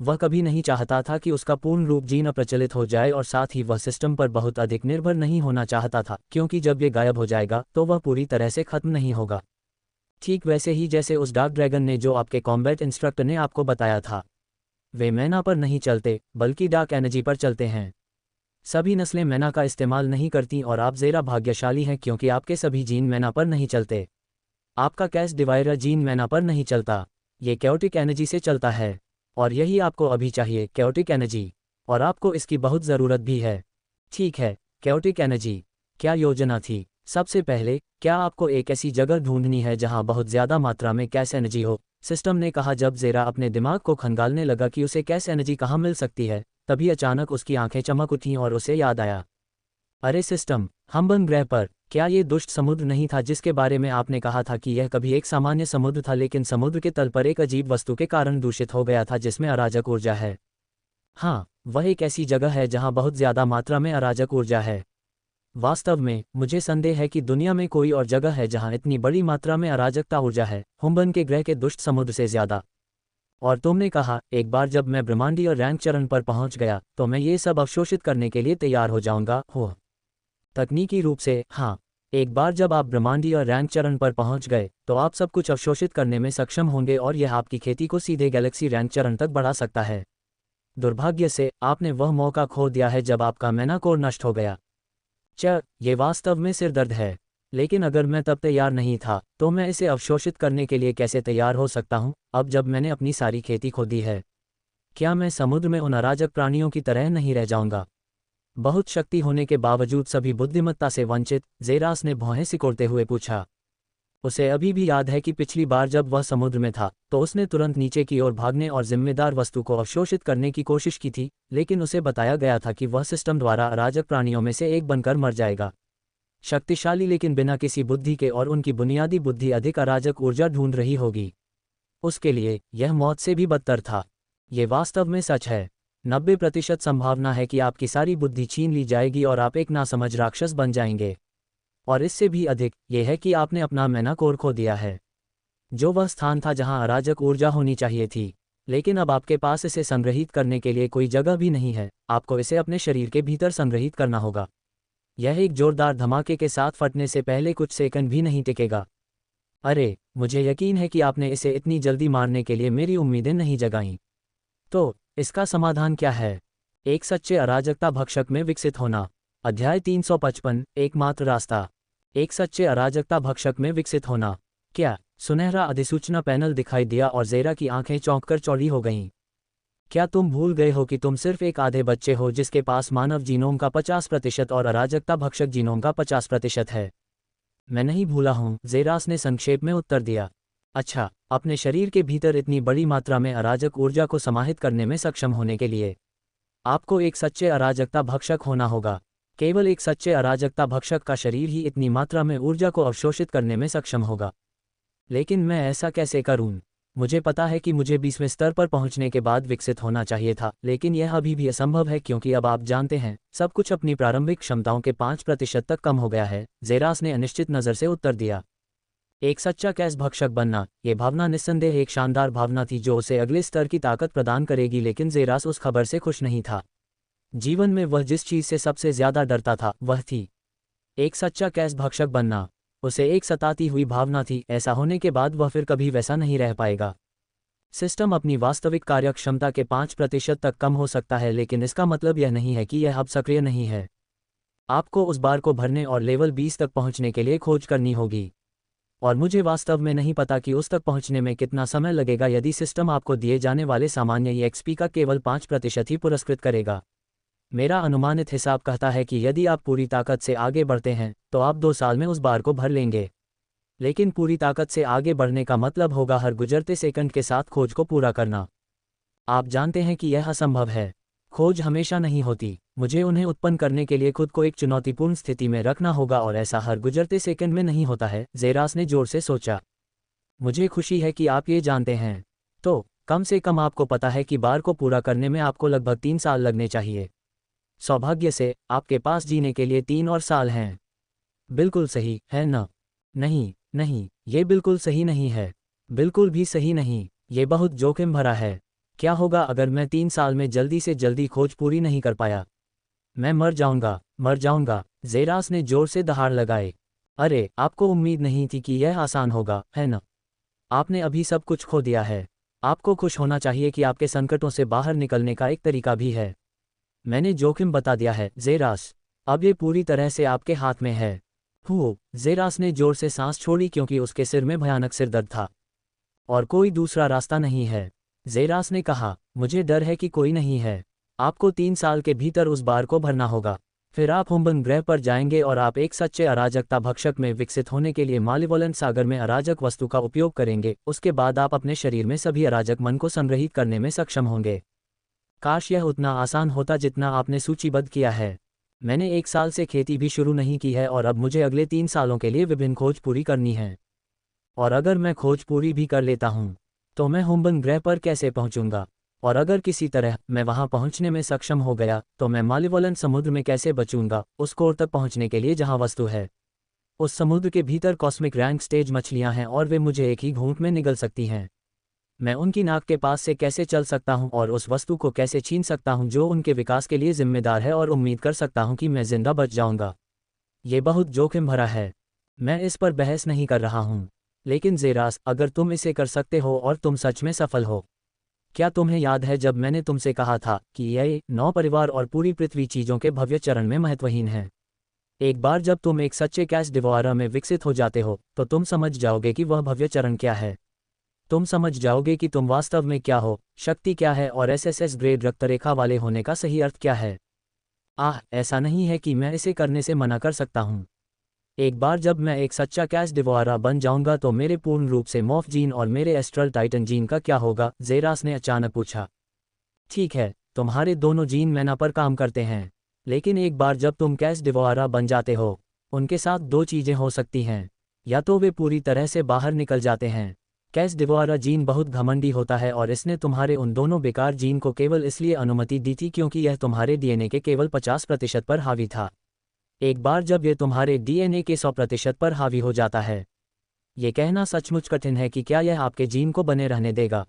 वह कभी नहीं चाहता था कि उसका पूर्ण रूप जीना प्रचलित हो जाए, और साथ ही वह सिस्टम पर बहुत अधिक निर्भर नहीं होना चाहता था, क्योंकि जब ये गायब हो जाएगा तो वह पूरी तरह से खत्म नहीं होगा। ठीक वैसे ही जैसे उस डार्क ड्रैगन ने जो आपके कॉम्बैट इंस्ट्रक्टर ने आपको बताया था। वे मैना पर नहीं चलते, बल्कि डार्क एनर्जी पर चलते हैं। सभी नस्लें मैना का इस्तेमाल नहीं करती, और आप ज़ेरा भाग्यशाली हैं क्योंकि आपके सभी जीन मैना पर नहीं चलते। आपका कैश डिवाइडर जीन मैना पर नहीं चलता, ये कैओटिक एनर्जी से चलता है। और यही आपको अभी चाहिए, कैओटिक एनर्जी। और आपको इसकी बहुत ज़रूरत भी है। ठीक है, कैओटिक एनर्जी। क्या योजना थी? सबसे पहले, क्या आपको एक ऐसी जगह ढूंढनी है जहां बहुत ज़्यादा मात्रा में कैश एनर्जी हो? सिस्टम ने कहा। जब ज़ेरा अपने दिमाग को खंगालने लगा कि उसे कैश एनर्जी कहाँ मिल सकती है, तभी अचानक उसकी आंखें चमक उठीं और उसे याद आया, अरे सिस्टम, हम्बन ग्रह पर क्या ये दुष्ट समुद्र नहीं था जिसके बारे में आपने कहा था कि यह कभी एक सामान्य समुद्र था, लेकिन समुद्र के तल पर एक अजीब वस्तु के कारण दूषित हो गया था जिसमें अराजक ऊर्जा है? हाँ, वह एक ऐसी जगह है जहां बहुत ज़्यादा मात्रा में अराजक ऊर्जा है। वास्तव में मुझे संदेह है कि दुनिया में कोई और जगह है जहां इतनी बड़ी मात्रा में अराजकता ऊर्जा है, हुम्बन के ग्रह के दुष्ट समुद्र से ज़्यादा। और तुमने कहा, एक बार जब मैं ब्रह्मांडीय और रैंक चरण पर पहुंच गया तो मैं ये सब अवशोषित करने के लिए तैयार हो जाऊंगा। हो, तकनीकी रूप से हाँ। एक बार जब आप ब्रह्मांडीय और रैंक चरण पर पहुंच गए तो आप सब कुछ अवशोषित करने में सक्षम होंगे, और यह आपकी खेती को सीधे गैलेक्सी रैंक चरण तक बढ़ा सकता है। दुर्भाग्य से आपने वह मौका खो दिया है जब आपका मैनाकोर नष्ट हो गया। ये वास्तव में सिरदर्द है। लेकिन अगर मैं तब तैयार नहीं था तो मैं इसे अवशोषित करने के लिए कैसे तैयार हो सकता हूँ अब जब मैंने अपनी सारी खेती खो दी है? क्या मैं समुद्र में उन अराजक प्राणियों की तरह नहीं रह जाऊंगा? बहुत शक्ति होने के बावजूद सभी बुद्धिमत्ता से वंचित, ज़ेरास ने भौहें सिकोड़ते हुए पूछा। उसे अभी भी याद है कि पिछली बार जब वह समुद्र में था तो उसने तुरंत नीचे की ओर भागने और जिम्मेदार वस्तु को अवशोषित करने की कोशिश की थी, लेकिन उसे बताया गया था कि वह सिस्टम द्वारा अराजक प्राणियों में से एक बनकर मर जाएगा। शक्तिशाली लेकिन बिना किसी बुद्धि के, और उनकी बुनियादी बुद्धि अधिक अराजक ऊर्जा ढूंढ रही होगी। उसके लिए यह मौत से भी बदतर था। ये वास्तव में सच है। 90% संभावना है कि आपकी सारी बुद्धि छीन ली जाएगी और आप एक नासमझ राक्षस बन जाएंगे। और इससे भी अधिक यह है कि आपने अपना मैनाकोर खो दिया है, जो वह स्थान था जहां अराजक ऊर्जा होनी चाहिए थी। लेकिन अब आपके पास इसे संग्रहित करने के लिए कोई जगह भी नहीं है, आपको इसे अपने शरीर के भीतर संग्रहित करना होगा। यह एक जोरदार धमाके के साथ फटने से पहले कुछ सेकंड भी नहीं टिकेगा। अरे, मुझे यकीन है कि आपने इसे इतनी जल्दी मारने के लिए मेरी उम्मीदें नहीं जगाईं। तो इसका समाधान क्या है? एक सच्चे अराजकता भक्षक में विकसित होना। अध्याय 355, एकमात्र रास्ता। एक सच्चे अराजकता भक्षक में विकसित होना। क्या? सुनहरा अधिसूचना पैनल दिखाई दिया और ज़ेरा की आंखें चौंककर चौड़ी हो गईं। क्या तुम भूल गए हो कि तुम सिर्फ एक आधे बच्चे हो जिसके पास मानव जीनोम का 50% और अराजकता भक्षक जीनोम का 50% है? मैं नहीं भूला हूँ, ज़ेरास ने संक्षेप में उत्तर दिया। अच्छा, अपने शरीर के भीतर इतनी बड़ी मात्रा में अराजक ऊर्जा को समाहित करने में सक्षम होने के लिए आपको एक सच्चे अराजकता भक्षक होना होगा। केवल एक सच्चे अराजकता भक्षक का शरीर ही इतनी मात्रा में ऊर्जा को अवशोषित करने में सक्षम होगा। लेकिन मैं ऐसा कैसे करूं? मुझे पता है कि मुझे 20वें स्तर पर पहुंचने के बाद विकसित होना चाहिए था, लेकिन यह अभी भी असंभव है क्योंकि अब आप जानते हैं, सब कुछ अपनी प्रारंभिक क्षमताओं के 5% तक कम हो गया है। जेरास ने अनिश्चित नज़र से उत्तर दिया। एक सच्चा कैस भक्षक बनना, ये भावना निस्संदेह एक शानदार भावना थी जो उसे अगले स्तर की ताकत प्रदान करेगी, लेकिन जेरास उस खबर से खुश नहीं था। जीवन में वह जिस चीज़ से सबसे ज़्यादा डरता था वह थी एक सच्चा कैस भक्षक बनना। उसे एक सताती हुई भावना थी, ऐसा होने के बाद वह फिर कभी वैसा नहीं रह पाएगा। सिस्टम अपनी वास्तविक कार्यक्षमता के 5% तक कम हो सकता है, लेकिन इसका मतलब यह नहीं है कि यह अब सक्रिय नहीं है। आपको उस बार को भरने और लेवल 20 तक पहुंचने के लिए खोज करनी होगी, और मुझे वास्तव में नहीं पता कि उस तक पहुंचने में कितना समय लगेगा यदि सिस्टम आपको दिए जाने वाले सामान्य EXP का केवल 5% ही पुरस्कृत करेगा। मेरा अनुमानित हिसाब कहता है कि यदि आप पूरी ताकत से आगे बढ़ते हैं तो आप 2 साल में उस बार को भर लेंगे। लेकिन पूरी ताकत से आगे बढ़ने का मतलब होगा हर गुजरते सेकंड के साथ खोज को पूरा करना। आप जानते हैं कि यह असंभव है। खोज हमेशा नहीं होती। मुझे उन्हें उत्पन्न करने के लिए खुद को एक चुनौतीपूर्ण स्थिति में रखना होगा, और ऐसा हर गुजरते सेकंड में नहीं होता है। जेरास ने जोर से सोचा। मुझे खुशी है कि आप ये जानते हैं। तो कम से कम आपको पता है कि बार को पूरा करने में आपको लगभग 3 साल लगने चाहिए। सौभाग्य से आपके पास जीने के लिए 3 और साल हैं। बिल्कुल सही है ना? नहीं नहीं, ये बिल्कुल सही नहीं है। बिल्कुल भी सही नहीं, ये बहुत जोखिम भरा है। क्या होगा अगर मैं 3 साल में जल्दी से जल्दी खोज पूरी नहीं कर पाया? मैं मर जाऊंगा। जेरास ने जोर से दहाड़ लगाए। अरे, आपको उम्मीद नहीं थी कि यह आसान होगा, है ना? आपने अभी सब कुछ खो दिया है। आपको खुश होना चाहिए कि आपके संकटों से बाहर निकलने का एक तरीका भी है। मैंने जोखिम बता दिया है जेरास, अब ये पूरी तरह से आपके हाथ में है। जेरास ने जोर से सांस छोड़ी क्योंकि उसके सिर में भयानक सिरदर्द था। और कोई दूसरा रास्ता नहीं है। जेरास ने कहा, मुझे डर है कि कोई नहीं है। आपको 3 साल के भीतर उस बार को भरना होगा। फिर आप हुम्बन ग्रह पर जाएंगे और आप एक सच्चे अराजकता भक्षक में विकसित होने के लिए मालेवोलेंट सागर में अराजक वस्तु का उपयोग करेंगे। उसके बाद आप अपने शरीर में सभी अराजक मन को संग्रहित करने में सक्षम होंगे। काश यह उतना आसान होता जितना आपने सूचीबद्ध किया है। मैंने 1 साल से खेती भी शुरू नहीं की है और अब मुझे अगले 3 सालों के लिए विभिन्न खोज पूरी करनी है। और अगर मैं खोज पूरी भी कर लेता हूँ तो मैं हुम्बन ग्रह पर कैसे पहुँचूंगा? और अगर किसी तरह मैं वहां पहुंचने में सक्षम हो गया तो मैं मालेवोलेंट समुद्र में कैसे बचूंगा, उस कोर तक पहुंचने के लिए जहां वस्तु है। उस समुद्र के भीतर कॉस्मिक रैंक स्टेज मछलियां हैं और वे मुझे एक ही घूंट में निगल सकती हैं। मैं उनकी नाक के पास से कैसे चल सकता हूं और उस वस्तु को कैसे छीन सकता हूं जो उनके विकास के लिए जिम्मेदार है, और उम्मीद कर सकता हूं कि मैं जिंदा बच जाऊंगा। ये बहुत जोखिम भरा है। मैं इस पर बहस नहीं कर रहा हूं। लेकिन जेरास, अगर तुम इसे कर सकते हो और तुम सच में सफल हो। क्या तुम्हें याद है जब मैंने तुमसे कहा था कि ये 9 परिवार और पूरी पृथ्वी चीज़ों के भव्य चरण में महत्वहीन है? एक बार जब तुम एक सच्चे कैश डिवोरा में विकसित हो जाते हो तो तुम समझ जाओगे कि वह भव्य चरण क्या है। तुम समझ जाओगे कि तुम वास्तव में क्या हो, शक्ति क्या है, और SSS ग्रेड रक्तरेखा वाले होने का सही अर्थ क्या है। ऐसा नहीं है कि मैं इसे करने से मना कर सकता हूँ। एक बार जब मैं एक सच्चा कैश डिवोरा बन जाऊंगा तो मेरे पूर्ण रूप से मॉर्फ जीन और मेरे एस्ट्रल टाइटन जीन का क्या होगा? जेरास ने अचानक पूछा। ठीक है, तुम्हारे दोनों जीन मैना पर काम करते हैं, लेकिन एक बार जब तुम कैश डिवोरा बन जाते हो उनके साथ 2 चीज़ें हो सकती हैं। या तो वे पूरी तरह से बाहर निकल जाते हैं। कैश डिवोरा जीन बहुत घमंडी होता है और इसने तुम्हारे उन दोनों बेकार जीन को केवल इसलिए अनुमति दी थी क्योंकि यह तुम्हारे DNA के केवल 50% पर हावी था। एक बार जब यह तुम्हारे DNA के 100% पर हावी हो जाता है, ये कहना सचमुच कठिन है कि क्या यह आपके जीन को बने रहने देगा।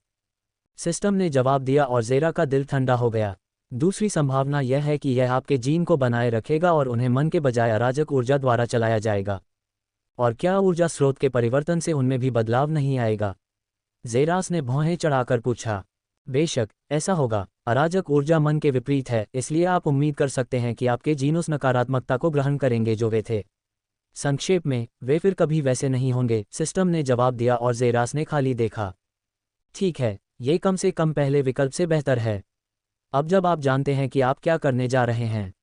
सिस्टम ने जवाब दिया और जेरा का दिल ठंडा हो गया। दूसरी संभावना यह है कि यह आपके जीन को बनाए रखेगा और उन्हें मन के बजाय अराजक ऊर्जा द्वारा चलाया जाएगा। और क्या ऊर्जा स्रोत के परिवर्तन से उनमें भी बदलाव नहीं आएगा? जेरास ने भौहें चढ़ाकर पूछा। बेशक ऐसा होगा। अराजक ऊर्जा मन के विपरीत है, इसलिए आप उम्मीद कर सकते हैं कि आपके जीन उस नकारात्मकता को ग्रहण करेंगे जो वे थे। संक्षेप में, वे फिर कभी वैसे नहीं होंगे, सिस्टम ने जवाब दिया और जेरास ने खाली देखा। ठीक है, ये कम से कम पहले विकल्प से बेहतर है। अब जब आप जानते हैं कि आप क्या करने जा रहे हैं,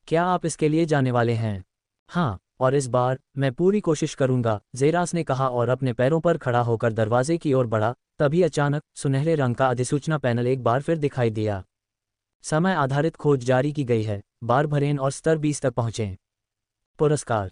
क्या आप इसके लिए जाने वाले हैं? हाँ, और इस बार मैं पूरी कोशिश करूंगा, जेरास ने कहा और अपने पैरों पर खड़ा होकर दरवाजे की ओर बढ़ा। तभी अचानक सुनहरे रंग का अधिसूचना पैनल एक बार फिर दिखाई दिया। समय आधारित खोज जारी की गई है। बारबरेन और स्तर 20 तक पहुंचे। पुरस्कार: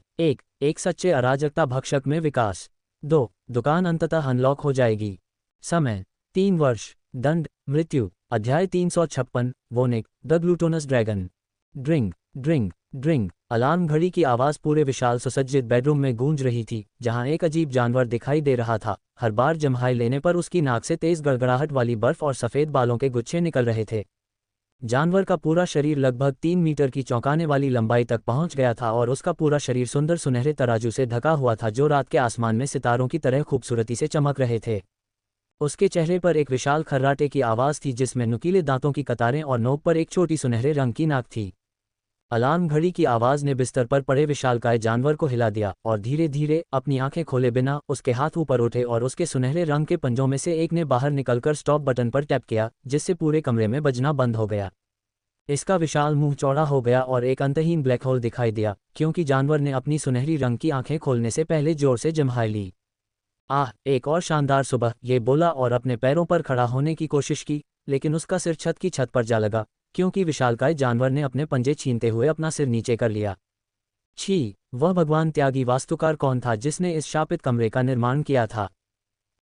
1 सच्चे अराजकता भक्षक में विकास। 2 दुकान अंततः अनलॉक हो जाएगी। समय: 3 वर्ष। दंड: मृत्यु। अध्याय 356 वोनिक द ग्लूटोनस ड्रैगन। ड्रिंग ड्रिंग ड्रिंग। अलार्म घड़ी की आवाज़ पूरे विशाल सुसज्जित बेडरूम में गूंज रही थी, जहां एक अजीब जानवर दिखाई दे रहा था। हर बार जम्हाई लेने पर उसकी नाक से तेज गड़गड़ाहट वाली बर्फ और सफ़ेद बालों के गुच्छे निकल रहे थे। जानवर का पूरा शरीर लगभग 3 मीटर की चौंकाने वाली लंबाई तक पहुंच गया था और उसका पूरा शरीर सुंदर सुनहरे तराजू से ढका हुआ था जो रात के आसमान में सितारों की तरह खूबसूरती से चमक रहे थे। उसके चेहरे पर एक विशाल खर्राटे की आवाज़ थी जिसमें नुकीले दांतों की कतारें और नोक पर एक छोटी सुनहरे रंग की नाक थी। अलार्म घड़ी की आवाज़ ने बिस्तर पर पड़े विशालकाय जानवर को हिला दिया और धीरे धीरे अपनी आंखें खोले बिना उसके हाथ ऊपर उठे और उसके सुनहरे रंग के पंजों में से एक ने बाहर निकलकर स्टॉप बटन पर टैप किया, जिससे पूरे कमरे में बजना बंद हो गया। इसका विशाल मुंह चौड़ा हो गया और एक अंतहीन ब्लैक होल दिखाई दिया, क्योंकि जानवर ने अपनी सुनहरी रंग की आंखें खोलने से पहले जोर से जम्हाई ली। आह, एक और शानदार सुबह, ये बोला और अपने पैरों पर खड़ा होने की कोशिश की, लेकिन उसका सिर छत की छत पर जा लगा, क्योंकि विशालकाय जानवर ने अपने पंजे छीनते हुए अपना सिर नीचे कर लिया। छी! वह भगवान त्यागी वास्तुकार कौन था जिसने इस शापित कमरे का निर्माण किया था?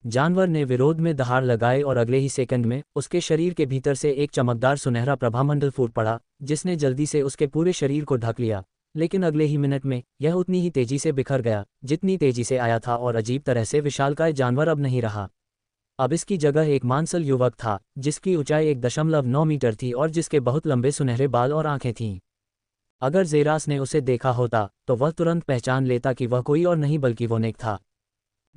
जानवर ने विरोध में दहाड़ लगाए और अगले ही सेकंड में उसके शरीर के भीतर से एक चमकदार सुनहरा प्रभामंडल फूट पड़ा, जिसने जल्दी से उसके पूरे शरीर को ढक लिया। लेकिन अगले ही मिनट में यह उतनी ही तेजी से बिखर गया जितनी तेजी से आया था और अजीब तरह से विशालकाय जानवर अब नहीं रहा। अब इसकी जगह एक मांसल युवक था, जिसकी ऊंचाई 1.9 मीटर थी और जिसके बहुत लंबे सुनहरे बाल और आंखें थीं। अगर जेरास ने उसे देखा होता तो वह तुरंत पहचान लेता कि वह कोई और नहीं बल्कि वोनिक था।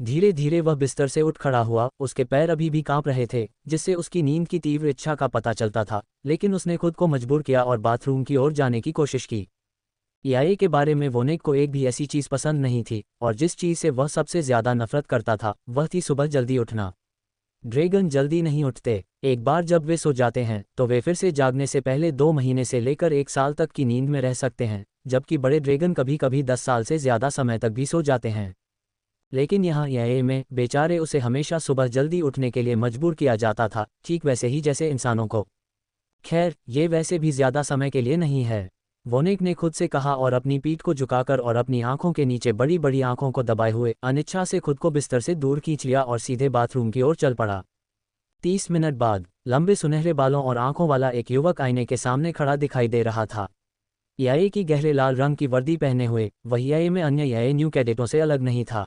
धीरे धीरे वह बिस्तर से उठ खड़ा हुआ, उसके पैर अभी भी कांप रहे थे, जिससे उसकी नींद की तीव्र इच्छा का पता चलता था, लेकिन उसने खुद को मजबूर किया और बाथरूम की ओर जाने की कोशिश की। ईआईए के बारे में वोनिक को एक भी ऐसी चीज़ पसंद नहीं थी, और जिस चीज़ से वह सबसे ज़्यादा नफरत करता था वह थी सुबह जल्दी उठना। ड्रैगन जल्दी नहीं उठते। एक बार जब वे सो जाते हैं तो वे फिर से जागने से पहले 2 महीने से लेकर 1 साल तक की नींद में रह सकते हैं, जबकि बड़े ड्रैगन कभी कभी 10 साल से ज़्यादा समय तक भी सो जाते हैं। लेकिन यहाँ ईआईए में बेचारे उसे हमेशा सुबह जल्दी उठने के लिए मजबूर किया जाता था, ठीक वैसे ही जैसे इंसानों को। खैर, ये वैसे भी ज़्यादा समय के लिए नहीं है, वोनिक ने खुद से कहा और अपनी पीठ को झुकाकर और अपनी आंखों के नीचे बड़ी बड़ी आंखों को दबाए हुए अनिच्छा से खुद को बिस्तर से दूर खींच लिया और सीधे बाथरूम की ओर चल पड़ा। 30 मिनट बाद लंबे सुनहरे बालों और आंखों वाला एक युवक आईने के सामने खड़ा दिखाई दे रहा था। ईआईए की गहरे लाल रंग की वर्दी पहने हुए वह ईआईए में अन्य ईआईए न्यू कैडेटों से अलग नहीं था।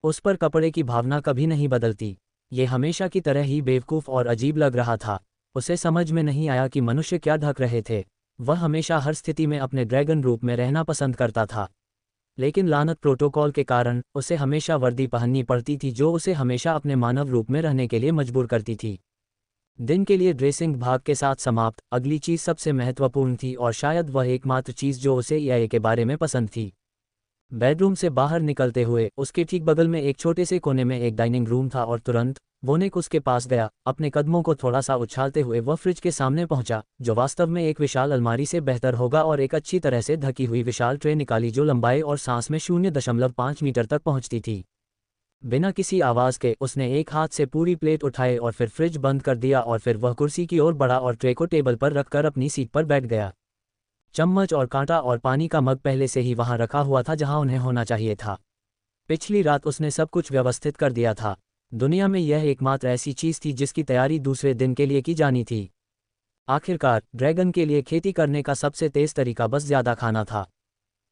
उस पर कपड़े की भावना कभी नहीं बदलती। ये हमेशा की तरह ही बेवकूफ़ और अजीब लग रहा था। उसे समझ में नहीं आया कि मनुष्य क्या ढक रहे थे। वह हमेशा हर स्थिति में अपने ड्रैगन रूप में रहना पसंद करता था, लेकिन लानत प्रोटोकॉल के कारण उसे हमेशा वर्दी पहननी पड़ती थी जो उसे हमेशा अपने मानव रूप में रहने के लिए मजबूर करती थी। दिन के लिए ड्रेसिंग भाग के साथ समाप्त, अगली चीज़ सबसे महत्वपूर्ण थी और शायद वह एकमात्र चीज़ जो उसे ईआईए के बारे में पसंद थी। बेडरूम से बाहर निकलते हुए उसके ठीक बगल में एक छोटे से कोने में एक डाइनिंग रूम था और तुरंत वोनिक उसके पास गया। अपने कदमों को थोड़ा सा उछालते हुए वह फ्रिज के सामने पहुंचा, जो वास्तव में एक विशाल अलमारी से बेहतर होगा, और एक अच्छी तरह से ढकी हुई विशाल ट्रे निकाली जो लंबाई और सांस में 0.5 मीटर तक पहुंचती थी। बिना किसी आवाज़ के उसने एक हाथ से पूरी प्लेट उठाए और फिर फ्रिज बंद कर दिया और फिर वह कुर्सी की ओर बढ़ा और ट्रे को टेबल पर रखकर अपनी सीट पर बैठ गया। चम्मच और कांटा और पानी का मग पहले से ही वहां रखा हुआ था जहां उन्हें होना चाहिए था। पिछली रात उसने सब कुछ व्यवस्थित कर दिया था। दुनिया में यह एकमात्र ऐसी चीज़ थी जिसकी तैयारी दूसरे दिन के लिए की जानी थी। आखिरकार ड्रैगन के लिए खेती करने का सबसे तेज़ तरीका बस ज़्यादा खाना था,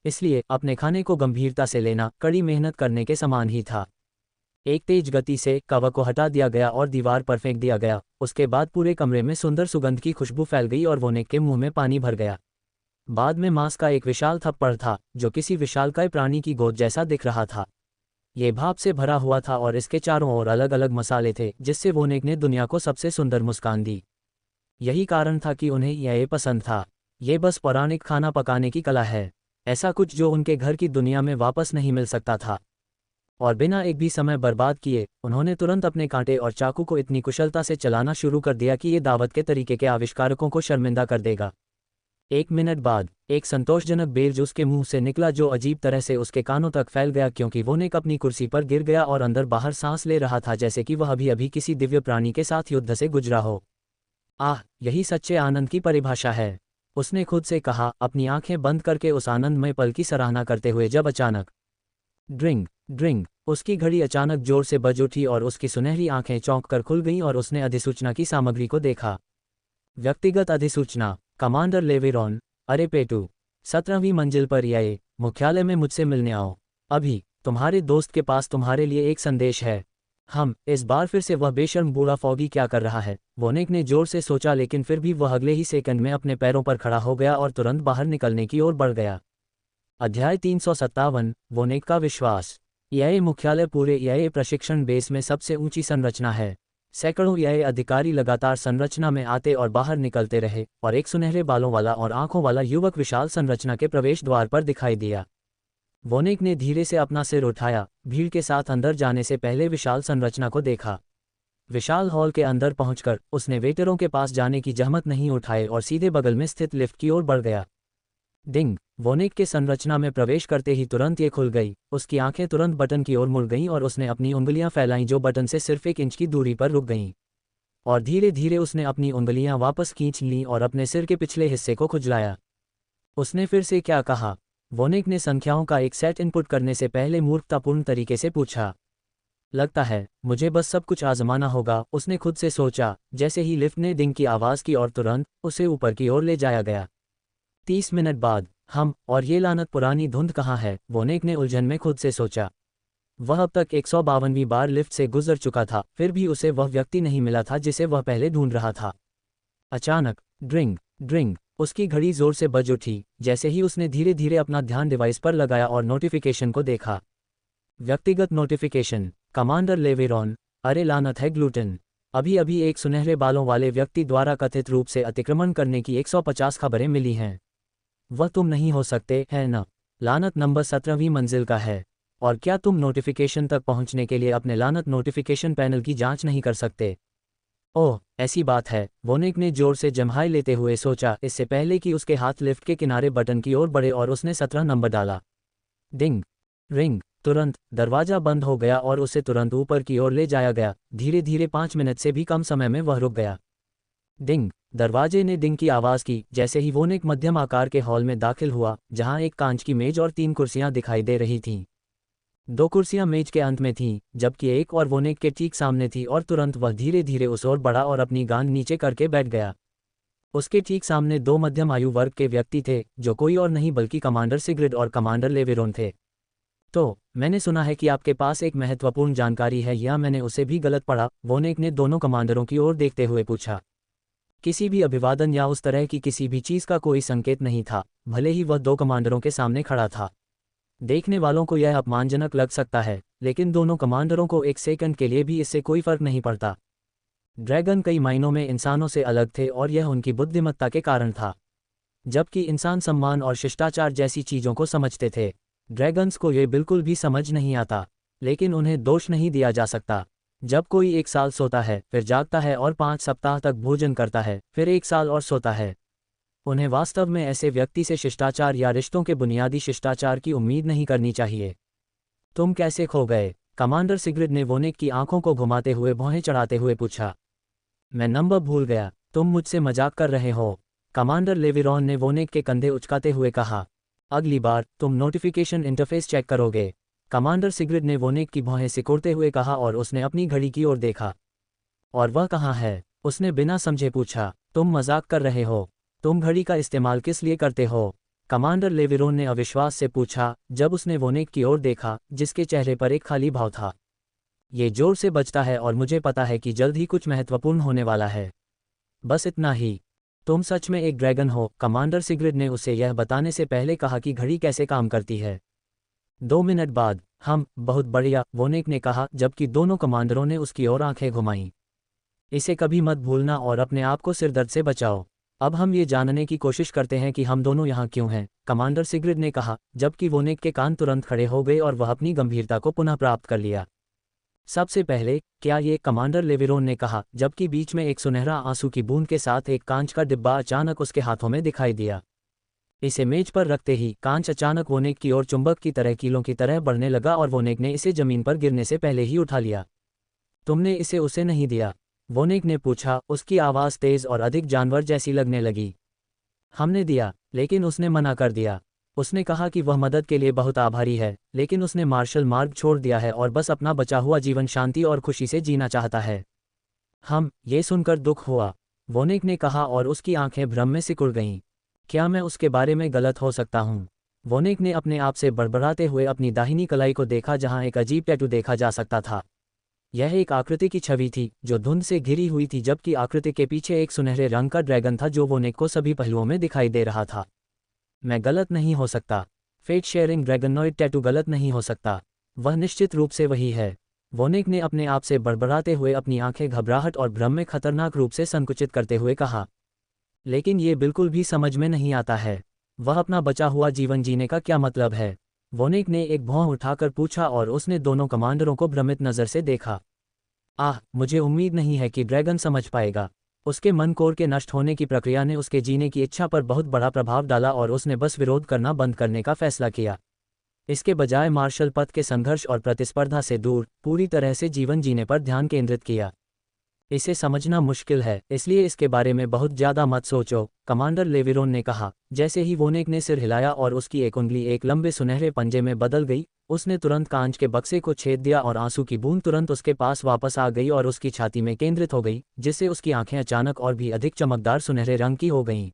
इसलिए अपने खाने को गंभीरता से लेना कड़ी मेहनत करने के समान ही था। एक तेज गति से कवर को हटा दिया गया और दीवार पर फेंक दिया गया। उसके बाद पूरे कमरे में सुंदर सुगंध की खुशबू फैल गई और वोनिक के मुंह में पानी भर गया। बाद में मांस का एक विशाल थप्पड़ था जो किसी विशालकाय प्राणी की गोद जैसा दिख रहा था। ये भाप से भरा हुआ था और इसके चारों ओर अलग अलग मसाले थे, जिससे वोनिक ने दुनिया को सबसे सुंदर मुस्कान दी। यही कारण था कि उन्हें यह पसंद था। ये बस पौराणिक खाना पकाने की कला है, ऐसा कुछ जो उनके घर की दुनिया में वापस नहीं मिल सकता था। और बिना एक भी समय बर्बाद किए उन्होंने तुरंत अपने कांटे और चाकू को इतनी कुशलता से चलाना शुरू कर दिया कि ये दावत के तरीके के आविष्कारकों को शर्मिंदा कर देगा। 1 मिनट बाद एक संतोषजनक बेल उसके मुंह से निकला जो अजीब तरह से उसके कानों तक फैल गया, क्योंकि वोनिक अपनी कुर्सी पर गिर गया और अंदर बाहर सांस ले रहा था जैसे कि वह अभी अभी किसी दिव्य प्राणी के साथ युद्ध से गुजरा हो। आह, यही सच्चे आनंद की परिभाषा है। उसने खुद से कहा, अपनी आंखें बंद करके उस आनंदमय पल की सराहना करते हुए जब अचानक ड्रिंग ड्रिंग उसकी घड़ी अचानक जोर से बज उठी और उसकी सुनहरी आंखें चौंक कर खुल गईं और उसने अधिसूचना की सामग्री को देखा। व्यक्तिगत अधिसूचना। कमांडर लेवेरॉन, अरे पेटू, 17वीं मंजिल पर ये मुख्यालय में मुझसे मिलने आओ अभी। तुम्हारे दोस्त के पास तुम्हारे लिए एक संदेश है। इस बार फिर से वह बेशर्म बूढ़ा फॉगी क्या कर रहा है, वोनेक ने जोर से सोचा, लेकिन फिर भी वह अगले ही सेकंड में अपने पैरों पर खड़ा हो गया और तुरंत बाहर निकलने की ओर बढ़ गया। अध्याय 357, वोनेक का विश्वास। यह मुख्यालय पूरे यह प्रशिक्षण बेस में सबसे ऊंची संरचना है। सैकड़ों यह अधिकारी लगातार संरचना में आते और बाहर निकलते रहे और एक सुनहरे बालों वाला और आंखों वाला युवक विशाल संरचना के प्रवेश द्वार पर दिखाई दिया। वोनेक ने धीरे से अपना सिर उठाया, भीड़ के साथ अंदर जाने से पहले विशाल संरचना को देखा। विशाल हॉल के अंदर पहुंचकर उसने वेटरों के पास जाने की जहमत नहीं उठाई और सीधे बगल में स्थित लिफ्ट की ओर बढ़ गया। डिंग, वोनेक के संरचना में प्रवेश करते ही तुरंत ये खुल गई। उसकी आंखें तुरंत बटन की ओर मुड़ गईं और उसने अपनी उंगलियां फैलाईं जो बटन से सिर्फ 1 इंच की दूरी पर रुक गईं। और धीरे धीरे उसने अपनी उंगलियां वापस खींच लीं और अपने सिर के पिछले हिस्से को खुजलाया। उसने फिर से क्या कहा? वोनेक ने संख्याओं का एक सेट इनपुट करने से पहले मूर्खतापूर्ण तरीके से पूछा। लगता है मुझे बस सब कुछ आजमाना होगा, उसने खुद से सोचा, जैसे ही लिफ्ट ने डिंग की आवाज़ की और तुरंत उसे ऊपर की ओर ले जाया गया। 30 मिनट बाद और ये लानत पुरानी धुंध कहाँ है, वोनेक ने उलझन में खुद से सोचा। वह अब तक 152वीं बार लिफ्ट से गुजर चुका था, फिर भी उसे वह व्यक्ति नहीं मिला था जिसे वह पहले ढूंढ रहा था। अचानक ड्रिंग ड्रिंग उसकी घड़ी जोर से बज उठी। जैसे ही उसने धीरे धीरे अपना ध्यान डिवाइस पर लगाया और नोटिफिकेशन को देखा। व्यक्तिगत नोटिफिकेशन। कमांडर लेवेरॉन, अरे लानत है ग्लूटेन, अभी अभी एक सुनहरे बालों वाले व्यक्ति द्वारा कथित रूप से अतिक्रमण करने की 150 खबरें मिली हैं। वह तुम नहीं हो सकते, है न? लानत नंबर 17वीं मंजिल का है। और क्या तुम नोटिफिकेशन तक पहुंचने के लिए अपने लानत नोटिफिकेशन पैनल की जांच नहीं कर सकते? ओह, ऐसी बात है, वोनेक ने जोर से जम्हाई लेते हुए सोचा, इससे पहले कि उसके हाथ लिफ्ट के किनारे बटन की ओर बढ़े और उसने 17 नंबर डाला। डिंग रिंग तुरंत दरवाजा बंद हो गया और उसे तुरंत ऊपर की ओर ले जाया गया। धीरे धीरे 5 मिनट से भी कम समय में वह रुक गया। डिंग, दरवाजे ने डिंग की आवाज़ की जैसे ही वोनेक मध्यम आकार के हॉल में दाखिल हुआ, जहां एक कांच की मेज और 3 कुर्सियां दिखाई दे रही थीं। 2 कुर्सियां मेज के अंत में थीं, जबकि एक और वोनेक के ठीक सामने थी और तुरंत वह धीरे धीरे उस ओर बढ़ा और अपनी गांड नीचे करके बैठ गया। उसके ठीक सामने 2 मध्यम आयु वर्ग के व्यक्ति थे, जो कोई और नहीं बल्कि कमांडर सिग्रिड और कमांडर लेवेरोन थे। तो मैंने सुना है कि आपके पास एक महत्वपूर्ण जानकारी है, या मैंने उसे भी गलत पढ़ा? वोनेक ने दोनों कमांडरों की ओर देखते हुए पूछा। किसी भी अभिवादन या उस तरह की किसी भी चीज़ का कोई संकेत नहीं था, भले ही वह 2 कमांडरों के सामने खड़ा था। देखने वालों को यह अपमानजनक लग सकता है, लेकिन दोनों कमांडरों को एक सेकंड के लिए भी इससे कोई फर्क नहीं पड़ता। ड्रैगन कई मायनों में इंसानों से अलग थे और यह उनकी बुद्धिमत्ता के कारण था। जबकि इंसान सम्मान और शिष्टाचार जैसी चीज़ों को समझते थे, ड्रैगन्स को यह बिल्कुल भी समझ नहीं आता। लेकिन उन्हें दोष नहीं दिया जा सकता। जब कोई 1 साल सोता है, फिर जागता है और 5 सप्ताह तक भोजन करता है, फिर 1 साल और सोता है, उन्हें वास्तव में ऐसे व्यक्ति से शिष्टाचार या रिश्तों के बुनियादी शिष्टाचार की उम्मीद नहीं करनी चाहिए। तुम कैसे खो गए? कमांडर सिग्रिड ने वोनेक की आंखों को घुमाते हुए भौहें चढ़ाते हुए पूछा। मैं नंबर भूल गया, तुम मुझसे मजाक कर रहे हो? कमांडर लेवेरॉन ने वोनेक के कंधे उचकाते हुए कहा। अगली बार तुम नोटिफिकेशन इंटरफेस चेक करोगे? कमांडर सिग्रिड ने वोनेक की भौहें सिकोड़ते हुए कहा और उसने अपनी घड़ी की ओर देखा। और वह कहाँ है? उसने बिना समझे पूछा। तुम मजाक कर रहे हो? तुम घड़ी का इस्तेमाल किस लिए करते हो? कमांडर लेवेरोन ने अविश्वास से पूछा, जब उसने वोनेक की ओर देखा, जिसके चेहरे पर एक खाली भाव था। ये जोर से बजता है और मुझे पता है कि जल्द ही कुछ महत्वपूर्ण होने वाला है। बस इतना ही। तुम सच में एक ड्रैगन हो? कमांडर सिग्रिड ने उसे यह बताने से पहले कहा कि घड़ी कैसे काम करती है। 2 मिनट बाद, बहुत बढ़िया, वोनेक ने कहा, जबकि दोनों कमांडरों ने उसकी ओर आंखें घुमाईं। इसे कभी मत भूलना और अपने आप को सिरदर्द से बचाओ। अब हम ये जानने की कोशिश करते हैं कि हम दोनों यहाँ क्यों हैं, कमांडर सिग्रिड ने कहा, जबकि वोनेक के कान तुरंत खड़े हो गए और वह अपनी गंभीरता को पुनः प्राप्त कर लिया। सबसे पहले, क्या ये? कमांडर लेवेरोन ने कहा, जबकि बीच में एक सुनहरा आंसू की बूंद के साथ एक कांच का डिब्बा अचानक उसके हाथों में दिखाई दिया। इसे मेज पर रखते ही कांच अचानक वोनेक की ओर चुंबक की तरह कीलों की तरह बढ़ने लगा और वोनेक ने इसे जमीन पर गिरने से पहले ही उठा लिया। तुमने इसे उसे नहीं दिया? वोनेक ने पूछा, उसकी आवाज़ तेज और अधिक जानवर जैसी लगने लगी। हमने दिया, लेकिन उसने मना कर दिया। उसने कहा कि वह मदद के लिए बहुत आभारी है, लेकिन उसने मार्शल मार्ग छोड़ दिया है और बस अपना बचा हुआ जीवन शांति और खुशी से जीना चाहता है। ये सुनकर दुख हुआ, वोनिक ने कहा और उसकी आंखें भ्रम में सिकुड़ गईं। क्या मैं उसके बारे में गलत हो सकता हूँ? वोनिक ने अपने आप से बड़बड़ाते हुए अपनी दाहिनी कलाई को देखा जहाँ एक अजीब टैटू देखा जा सकता था। यह एक आकृति की छवि थी जो धुंध से घिरी हुई थी, जबकि आकृति के पीछे एक सुनहरे रंग का ड्रैगन था जो वोनिक को सभी पहलुओं में दिखाई दे रहा था। मैं गलत नहीं हो सकता। फेट शेयरिंग ड्रैगनॉइड टैटू गलत नहीं हो सकता। वह निश्चित रूप से वही है। वोनिक ने अपने आप से बड़बड़ाते हुए अपनी आंखें घबराहट और भ्रम में खतरनाक रूप से संकुचित करते हुए कहा। लेकिन ये बिल्कुल भी समझ में नहीं आता है। वह अपना बचा हुआ जीवन जीने का क्या मतलब है? वोनिक ने एक भौं उठाकर पूछा और उसने दोनों कमांडरों को भ्रमित नज़र से देखा। मुझे उम्मीद नहीं है कि ड्रैगन समझ पाएगा। उसके मन कोर के नष्ट होने की प्रक्रिया ने उसके जीने की इच्छा पर बहुत बड़ा प्रभाव डाला और उसने बस विरोध करना बंद करने का फैसला किया। इसके बजाय मार्शल पथ के संघर्ष और प्रतिस्पर्धा से दूर पूरी तरह से जीवन जीने पर ध्यान केंद्रित किया। इसे समझना मुश्किल है, इसलिए इसके बारे में बहुत ज़्यादा मत सोचो, कमांडर लेविरोन ने कहा। जैसे ही वोनिक ने सिर हिलाया और उसकी एक उंगली एक लंबे सुनहरे पंजे में बदल गई, उसने तुरंत कांच के बक्से को छेद दिया और आंसू की बूंद तुरंत उसके पास वापस आ गई और उसकी छाती में केंद्रित हो गई, जिससे उसकी आंखें अचानक और भी अधिक चमकदार सुनहरे रंग की हो गईं।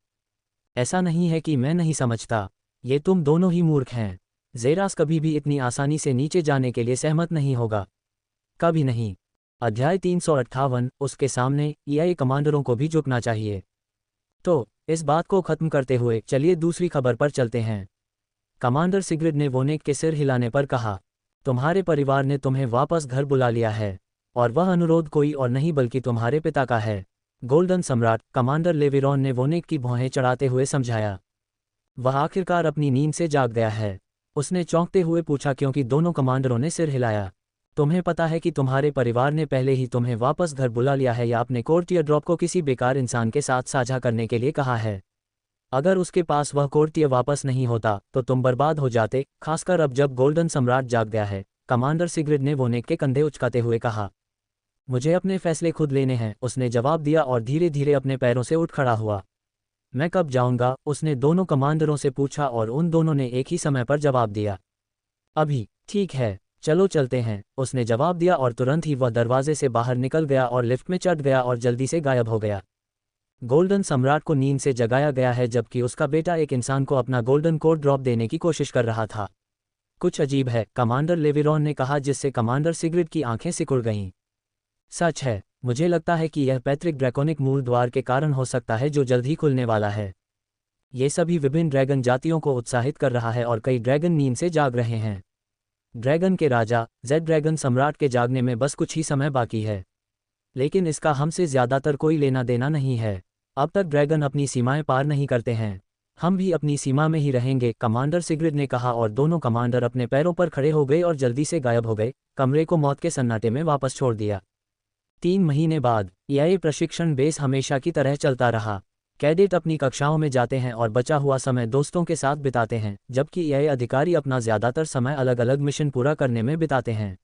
ऐसा नहीं है कि मैं नहीं समझता, ये तुम दोनों ही मूर्ख हैं। ज़ेरास कभी भी इतनी आसानी से नीचे जाने के लिए सहमत नहीं होगा, कभी नहीं। अध्याय 358, उसके सामने ईआई कमांडरों को भी झुकना चाहिए। तो इस बात को खत्म करते हुए चलिए दूसरी खबर पर चलते हैं। कमांडर सिग्रिड ने वोनिक के सिर हिलाने पर कहा, तुम्हारे परिवार ने तुम्हें वापस घर बुला लिया है, और वह अनुरोध कोई और नहीं बल्कि तुम्हारे पिता का है। गोल्डन सम्राट, कमांडर लेविरोन ने वोनिक की भौहें चढ़ाते हुए समझाया। वह आखिरकार अपनी नींद से जाग गया है, उसने चौंकते हुए पूछा, क्योंकि दोनों कमांडरों ने सिर हिलाया। तुम्हें पता है कि तुम्हारे परिवार ने पहले ही तुम्हें वापस घर बुला लिया है या अपने कोर टीयर ड्रॉप को किसी बेकार इंसान के साथ साझा करने के लिए कहा है। अगर उसके पास वह कोर टीयर वापस नहीं होता तो तुम बर्बाद हो जाते, खासकर अब जब गोल्डन सम्राट जाग गया है। कमांडर सिग्रिड ने वोनिक के कंधे उचकाते हुए कहा। मुझे अपने फैसले खुद लेने हैं, उसने जवाब दिया और धीरे धीरे अपने पैरों से उठ खड़ा हुआ। मैं कब जाऊंगा? उसने दोनों कमांडरों से पूछा और उन दोनों ने एक ही समय पर जवाब दिया। अभी। ठीक है, चलो चलते हैं, उसने जवाब दिया और तुरंत ही वह दरवाजे से बाहर निकल गया और लिफ्ट में चढ़ गया और जल्दी से गायब हो गया। गोल्डन सम्राट को नींद से जगाया गया है जबकि उसका बेटा एक इंसान को अपना गोल्डन कोर ड्रॉप देने की कोशिश कर रहा था। कुछ अजीब है, कमांडर लेविरोन ने कहा, जिससे कमांडर सिग्रिड की आंखें सिकुड़ गईं। सच है, मुझे लगता है कि यह पैतृक ड्रैकोनिक मूल द्वार के कारण हो सकता है जो जल्द ही खुलने वाला है। ये सभी विभिन्न ड्रैगन जातियों को उत्साहित कर रहा है और कई ड्रैगन नींद से जाग रहे हैं। ड्रैगन के राजा जेड ड्रैगन सम्राट के जागने में बस कुछ ही समय बाकी है, लेकिन इसका हमसे ज़्यादातर कोई लेना देना नहीं है। अब तक ड्रैगन अपनी सीमाएं पार नहीं करते हैं, हम भी अपनी सीमा में ही रहेंगे, कमांडर सिग्रिड ने कहा और दोनों कमांडर अपने पैरों पर खड़े हो गए और जल्दी से गायब हो गए, कमरे को मौत के सन्नाटे में वापस छोड़ दिया। 3 महीने बाद ईआई प्रशिक्षण बेस हमेशा की तरह चलता रहा। कैडेट अपनी कक्षाओं में जाते हैं और बचा हुआ समय दोस्तों के साथ बिताते हैं, जबकि ईआई अधिकारी अपना ज़्यादातर समय अलग अलग मिशन पूरा करने में बिताते हैं।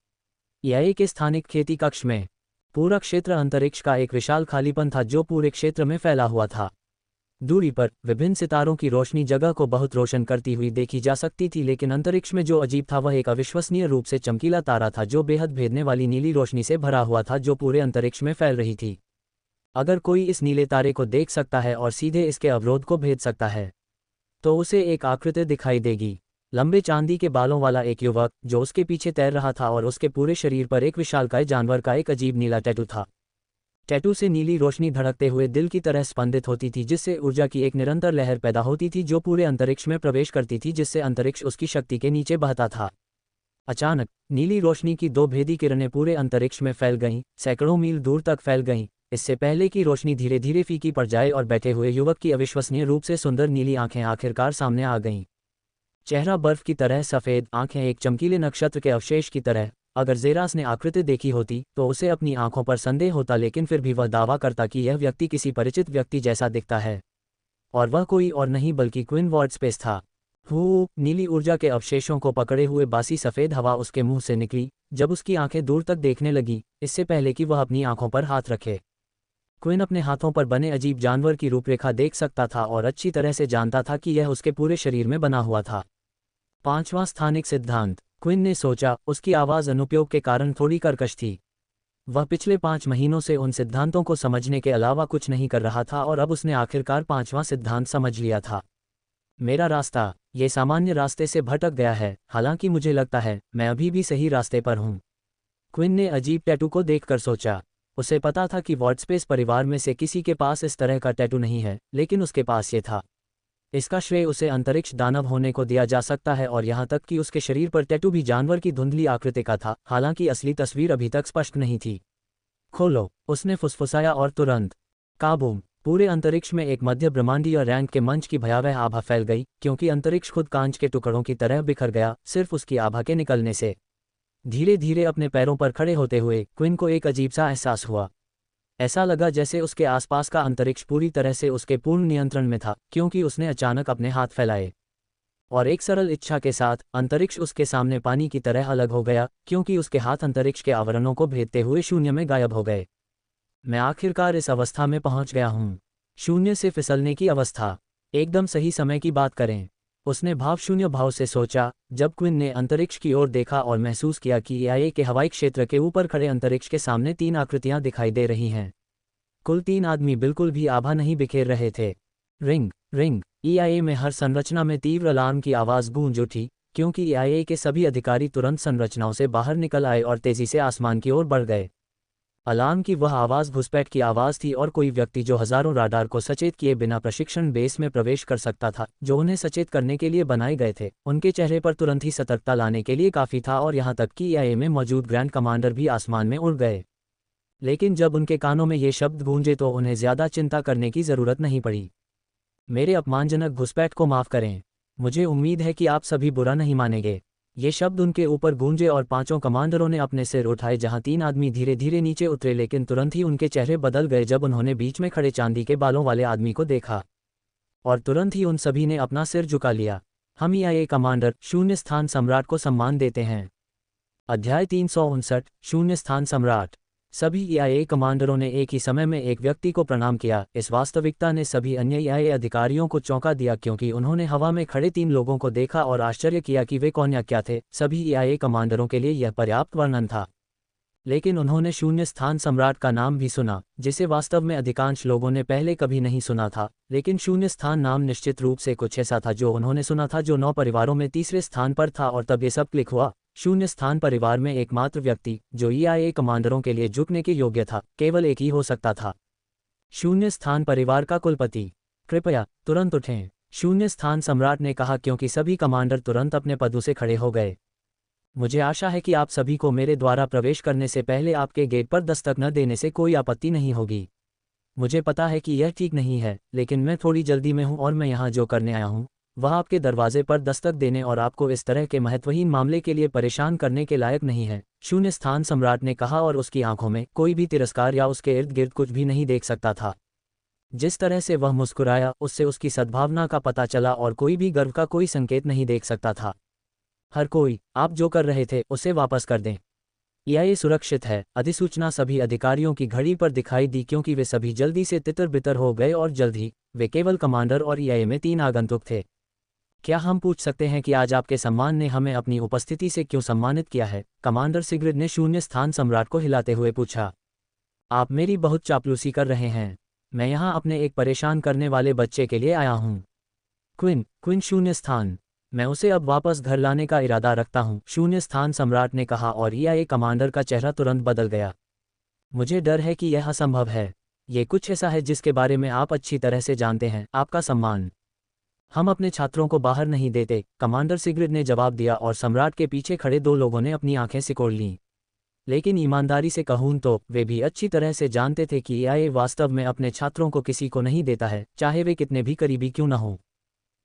ईआई के स्थानिक खेती कक्ष में पूरा क्षेत्र अंतरिक्ष का एक विशाल खालीपन था जो पूरे क्षेत्र में फैला हुआ था। दूरी पर विभिन्न सितारों की रोशनी जगह को बहुत रोशन करती हुई देखी जा सकती थी, लेकिन अंतरिक्ष में जो अजीब था वह एक अविश्वसनीय रूप से चमकीला तारा था जो बेहद भेदने वाली नीली रोशनी से भरा हुआ था जो पूरे अंतरिक्ष में फैल रही थी। अगर कोई इस नीले तारे को देख सकता है और सीधे इसके अवरोध को भेद सकता है तो उसे एक आकृति दिखाई देगी। लंबे चांदी के बालों वाला एक युवक जो उसके पीछे तैर रहा था और उसके पूरे शरीर पर एक विशालकाय जानवर का एक अजीब नीला टैटू था। टैटू से नीली रोशनी धड़कते हुए दिल की तरह स्पंदित होती थी, जिससे ऊर्जा की एक निरंतर लहर पैदा होती थी जो पूरे अंतरिक्ष में प्रवेश करती थी, जिससे अंतरिक्ष उसकी शक्ति के नीचे बहता था। अचानक नीली रोशनी की 2 भेदी किरणें पूरे अंतरिक्ष में फैल गईं, सैकड़ों मील दूर तक फैल गईं, इससे पहले कि रोशनी धीरे धीरे फीकी पड़ जाए और बैठे हुए युवक की अविश्वसनीय रूप से सुंदर नीली आंखें आखिरकार सामने आ गईं। चेहरा बर्फ की तरह सफ़ेद, आंखें एक चमकीले नक्षत्र के अवशेष की तरह। अगर ज़ेरास ने आकृति देखी होती तो उसे अपनी आंखों पर संदेह होता, लेकिन फिर भी वह दावा करता कि यह व्यक्ति किसी परिचित व्यक्ति जैसा दिखता है, और वह कोई और नहीं बल्कि क्विन वॉर्ड स्पेस था। नीली ऊर्जा के अवशेषों को पकड़े हुए बासी सफ़ेद हवा उसके मुंह से निकली जब उसकी आंखें दूर तक देखने लगी, इससे पहले कि वह अपनी आंखों पर हाथ रखे। क्विन अपने हाथों पर बने अजीब जानवर की रूपरेखा देख सकता था और अच्छी तरह से जानता था कि यह उसके पूरे शरीर में बना हुआ था। 5वां स्थानिक सिद्धांत। क्विन ने सोचा, उसकी आवाज़ अनुपयोग के कारण थोड़ी कर्कश थी। वह पिछले 5 महीनों से उन सिद्धांतों को समझने के अलावा कुछ नहीं कर रहा था और अब उसने आखिरकार 5वां सिद्धांत समझ लिया था। मेरा रास्ता, ये सामान्य रास्ते से भटक गया है, हालांकि मुझे लगता है मैं अभी भी सही रास्ते पर हूँ। क्विन ने अजीब टैटू को देखकर सोचा। उसे पता था कि वर्डस्पेस परिवार में से किसी के पास इस तरह का टैटू नहीं है, लेकिन उसके पास ये था। इसका श्रेय उसे अंतरिक्ष दानव होने को दिया जा सकता है और यहाँ तक कि उसके शरीर पर टैटू भी जानवर की धुंधली आकृति का था, हालांकि असली तस्वीर अभी तक स्पष्ट नहीं थी। खोलो, उसने फुसफुसाया और तुरंत काबूम! पूरे अंतरिक्ष में एक मध्य ब्रह्मांडीय रैंक के मंच की भयावह आभा फैल गई, क्योंकि अंतरिक्ष खुद कांच के टुकड़ों की तरह बिखर गया, सिर्फ उसकी आभा के निकलने से। धीरे धीरे अपने पैरों पर खड़े होते हुए क्विन को एक अजीब सा एहसास हुआ। ऐसा लगा जैसे उसके आसपास का अंतरिक्ष पूरी तरह से उसके पूर्ण नियंत्रण में था, क्योंकि उसने अचानक अपने हाथ फैलाए और एक सरल इच्छा के साथ अंतरिक्ष उसके सामने पानी की तरह अलग हो गया, क्योंकि उसके हाथ अंतरिक्ष के आवरणों को भेदते हुए शून्य में गायब हो गए। मैं आखिरकार इस अवस्था में पहुंच गया हूं। शून्य से फिसलने की अवस्था। एकदम सही समय की बात करें, उसने भावशून्य भाव से सोचा। जब क्विन ने अंतरिक्ष की ओर देखा और महसूस किया कि ईआईए के हवाई क्षेत्र के ऊपर खड़े अंतरिक्ष के सामने 3 आकृतियां दिखाई दे रही हैं। कुल 3 आदमी बिल्कुल भी आभा नहीं बिखेर रहे थे। Ring ring. ईआईए में हर संरचना में तीव्र अलार्म की आवाज़ गूंज उठी, क्योंकि ईआईए के सभी अधिकारी तुरंत संरचनाओं से बाहर निकल आए और तेजी से आसमान की ओर बढ़ गए। अलार्म की वह आवाज़ घुसपैठ की आवाज़ थी और कोई व्यक्ति जो हज़ारों राडार को सचेत किए बिना प्रशिक्षण बेस में प्रवेश कर सकता था, जो उन्हें सचेत करने के लिए बनाए गए थे, उनके चेहरे पर तुरंत ही सतर्कता लाने के लिए काफ़ी था। और यहाँ तक कि ईआईए में मौजूद ग्रैंड कमांडर भी आसमान में उड़ गए। लेकिन जब उनके कानों में ये शब्द गूंजे तो उन्हें ज़्यादा चिंता करने की ज़रूरत नहीं पड़ी। मेरे अपमानजनक घुसपैठ को माफ़ करें। मुझे उम्मीद है कि आप सभी बुरा नहीं मानेंगे। ये शब्द उनके ऊपर गूंजे और 5 कमांडरों ने अपने सिर उठाए, जहां 3 आदमी धीरे धीरे नीचे उतरे, लेकिन तुरंत ही उनके चेहरे बदल गए जब उन्होंने बीच में खड़े चांदी के बालों वाले आदमी को देखा। और तुरंत ही उन सभी ने अपना सिर झुका लिया। हम ईआईए कमांडर शून्य स्थान सम्राट को सम्मान देते हैं। अध्याय 359 शून्य स्थान सम्राट। सभी ईआईए कमांडरों ने एक ही समय में एक व्यक्ति को प्रणाम किया। इस वास्तविकता ने सभी अन्य ईआईए अधिकारियों को चौंका दिया, क्योंकि उन्होंने हवा में खड़े 3 लोगों को देखा और आश्चर्य किया कि वे कौन या क्या थे। सभी ईआईए कमांडरों के लिए यह पर्याप्त वर्णन था, लेकिन उन्होंने शून्य स्थान सम्राट का नाम भी सुना, जिसे वास्तव में अधिकांश लोगों ने पहले कभी नहीं सुना था। लेकिन शून्य स्थान नाम निश्चित रूप से कुछ ऐसा था जो उन्होंने सुना था, जो 9 परिवारों में तीसरे स्थान पर था। और तब ये सब क्लिक हुआ। शून्य स्थान परिवार में एकमात्र व्यक्ति जो ईआईए कमांडरों के लिए झुकने के योग्य था, केवल एक ही हो सकता था। शून्य स्थान परिवार का कुलपति। कृपया तुरंत उठें, शून्य स्थान सम्राट ने कहा, क्योंकि सभी कमांडर तुरंत अपने पदों से खड़े हो गए। मुझे आशा है कि आप सभी को मेरे द्वारा प्रवेश करने से पहले आपके गेट पर दस्तक न देने से कोई आपत्ति नहीं होगी। मुझे पता है कि यह ठीक नहीं है, लेकिन मैं थोड़ी जल्दी में हूं और मैं यहाँ जो करने आया हूँ वह आपके दरवाजे पर दस्तक देने और आपको इस तरह के महत्वहीन मामले के लिए परेशान करने के लायक नहीं है, शून्य स्थान सम्राट ने कहा, और उसकी आंखों में कोई भी तिरस्कार या उसके इर्द गिर्द कुछ भी नहीं देख सकता था। जिस तरह से वह मुस्कुराया, उससे उसकी सद्भावना का पता चला और कोई भी गर्व का कोई संकेत नहीं देख सकता था। हर कोई, आप जो कर रहे थे उसे वापस कर दें। ईआईए सुरक्षित है। अधिसूचना सभी अधिकारियों की घड़ी पर दिखाई दी, क्योंकि वे सभी जल्दी से तितर बितर हो गए और जल्द ही वे केवल कमांडर और ईआईए में 3 आगंतुक थे। क्या हम पूछ सकते हैं कि आज आपके सम्मान ने हमें अपनी उपस्थिति से क्यों सम्मानित किया है? कमांडर सिग्रिड ने शून्य स्थान सम्राट को हिलाते हुए पूछा। आप मेरी बहुत चापलूसी कर रहे हैं। मैं यहाँ अपने एक परेशान करने वाले बच्चे के लिए आया हूँ। क्विन शून्य स्थान। मैं उसे अब वापस घर लाने का इरादा रखता हूँ, शून्य स्थान सम्राट ने कहा, और ईआईए कमांडर का चेहरा तुरंत बदल गया। मुझे डर है कि यह असंभव है। ये कुछ ऐसा है जिसके बारे में आप अच्छी तरह से जानते हैं, आपका सम्मान। हम अपने छात्रों को बाहर नहीं देते, कमांडर सिग्रिड ने जवाब दिया, और सम्राट के पीछे खड़े 2 लोगों ने अपनी आंखें सिकोड़ लीं। लेकिन ईमानदारी से कहूं तो वे भी अच्छी तरह से जानते थे कि ईआईए वास्तव में अपने छात्रों को किसी को नहीं देता है, चाहे वे कितने भी करीबी क्यों न हों।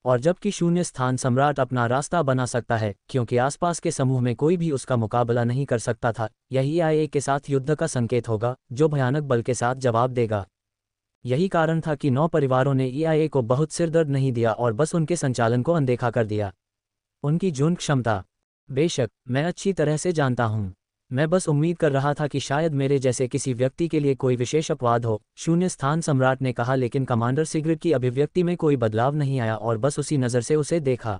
और जबकि शून्य स्थान सम्राट अपना रास्ता बना सकता है, क्योंकि आसपास के समूह में कोई भी उसका मुकाबला नहीं कर सकता था, यही ईआईए के साथ युद्ध का संकेत होगा, जो भयानक बल के साथ जवाब देगा। यही कारण था कि 9 परिवारों ने ईआईए को बहुत सिरदर्द नहीं दिया और बस उनके संचालन को अनदेखा कर दिया। उनकी जुनून क्षमता। बेशक मैं अच्छी तरह से जानता हूँ। मैं बस उम्मीद कर रहा था कि शायद मेरे जैसे किसी व्यक्ति के लिए कोई विशेष अपवाद हो, शून्य स्थान सम्राट ने कहा, लेकिन कमांडर सिगरेट की अभिव्यक्ति में कोई बदलाव नहीं आया और बस उसी नज़र से उसे देखा।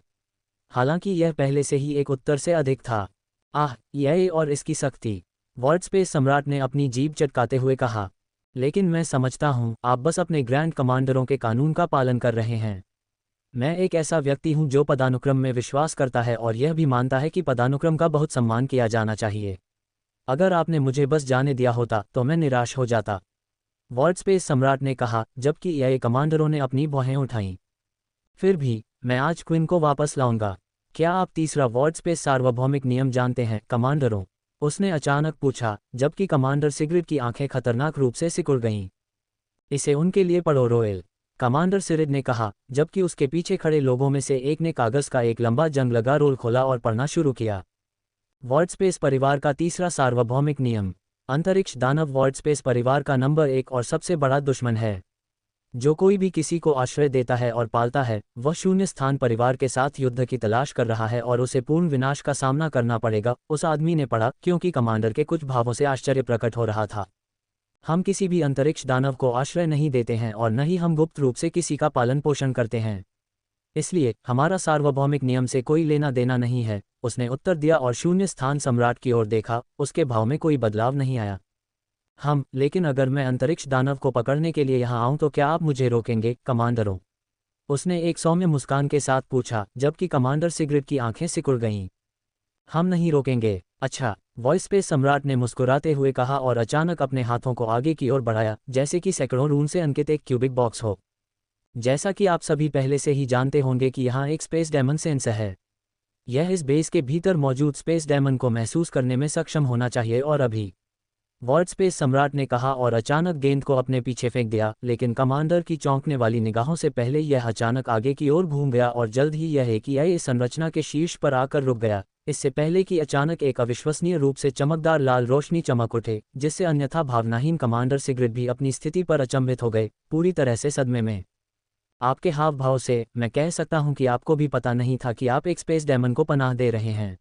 हालांकि यह पहले से ही एक उत्तर से अधिक था। आह, यह और इसकी सख्ती, वर्ड स्पेस सम्राट ने अपनी जीभ चटकाते हुए कहा। लेकिन मैं समझता हूँ, आप बस अपने ग्रैंड कमांडरों के कानून का पालन कर रहे हैं। मैं एक ऐसा व्यक्ति हूँ जो पदानुक्रम में विश्वास करता है और यह भी मानता है कि पदानुक्रम का बहुत सम्मान किया जाना चाहिए। अगर आपने मुझे बस जाने दिया होता तो मैं निराश हो जाता, वर्ड स्पेस सम्राट ने कहा, जबकि यह कमांडरों ने अपनी भौहें उठाईं। फिर भी मैं आज क्विन को वापस लाऊंगा। क्या आप तीसरा वर्ड स्पेस सार्वभौमिक नियम जानते हैं, कमांडरों? उसने अचानक पूछा, जबकि कमांडर सिगरेट की आंखें खतरनाक रूप से सिकुड़ गईं। इसे उनके लिए पढ़ो, रोयल, कमांडर सिरिड ने कहा, जबकि उसके पीछे खड़े लोगों में से एक ने कागज का एक लंबा जंग लगा रोल खोला और पढ़ना शुरू किया। वर्ड स्पेस परिवार का तीसरा सार्वभौमिक नियम। अंतरिक्ष दानव वर्ड स्पेस परिवार का नंबर 1 और सबसे बड़ा दुश्मन है। जो कोई भी किसी को आश्रय देता है और पालता है, वह शून्य स्थान परिवार के साथ युद्ध की तलाश कर रहा है और उसे पूर्ण विनाश का सामना करना पड़ेगा, उस आदमी ने पढ़ा, क्योंकि कमांडर के कुछ भावों से आश्चर्य प्रकट हो रहा था। हम किसी भी अंतरिक्ष दानव को आश्रय नहीं देते हैं और न ही हम गुप्त रूप से किसी का पालन पोषण करते हैं। इसलिए हमारा सार्वभौमिक नियम से कोई लेना देना नहीं है, उसने उत्तर दिया और शून्य स्थान सम्राट की ओर देखा। उसके भाव में कोई बदलाव नहीं आया। लेकिन अगर मैं अंतरिक्ष दानव को पकड़ने के लिए यहाँ आऊँ तो क्या आप मुझे रोकेंगे, कमांडरों? उसने एक सौम्य मुस्कान के साथ पूछा, जबकि कमांडर सिगरेट की आंखें सिकुड़ गईं। हम नहीं रोकेंगे। अच्छा, वॉइस स्पेस सम्राट ने मुस्कुराते हुए कहा और अचानक अपने हाथों को आगे की ओर बढ़ाया, जैसे कि सैकड़ों रून से अंकित एक क्यूबिक बॉक्स हो। जैसा कि आप सभी पहले से ही जानते होंगे कि यहाँ एक स्पेस डेमन सेंसर है। यह इस बेस के भीतर मौजूद स्पेस डेमन को महसूस करने में सक्षम होना चाहिए और अभी, वर्ड स्पेस सम्राट ने कहा और अचानक गेंद को अपने पीछे फेंक दिया, लेकिन कमांडर की चौंकने वाली निगाहों से पहले यह अचानक आगे की ओर घूम गया और जल्द ही यह एक इस संरचना के शीर्ष पर आकर रुक गया, इससे पहले कि अचानक एक अविश्वसनीय रूप से चमकदार लाल रोशनी चमक उठे, जिससे अन्यथा भावनाहीन कमांडर सिगरेट भी अपनी स्थिति पर अचंभित हो गए, पूरी तरह से सदमे में। आपके हाव भाव से मैं कह सकता हूं कि आपको भी पता नहीं था कि आप एक स्पेस डेमन को पनाह दे रहे हैं।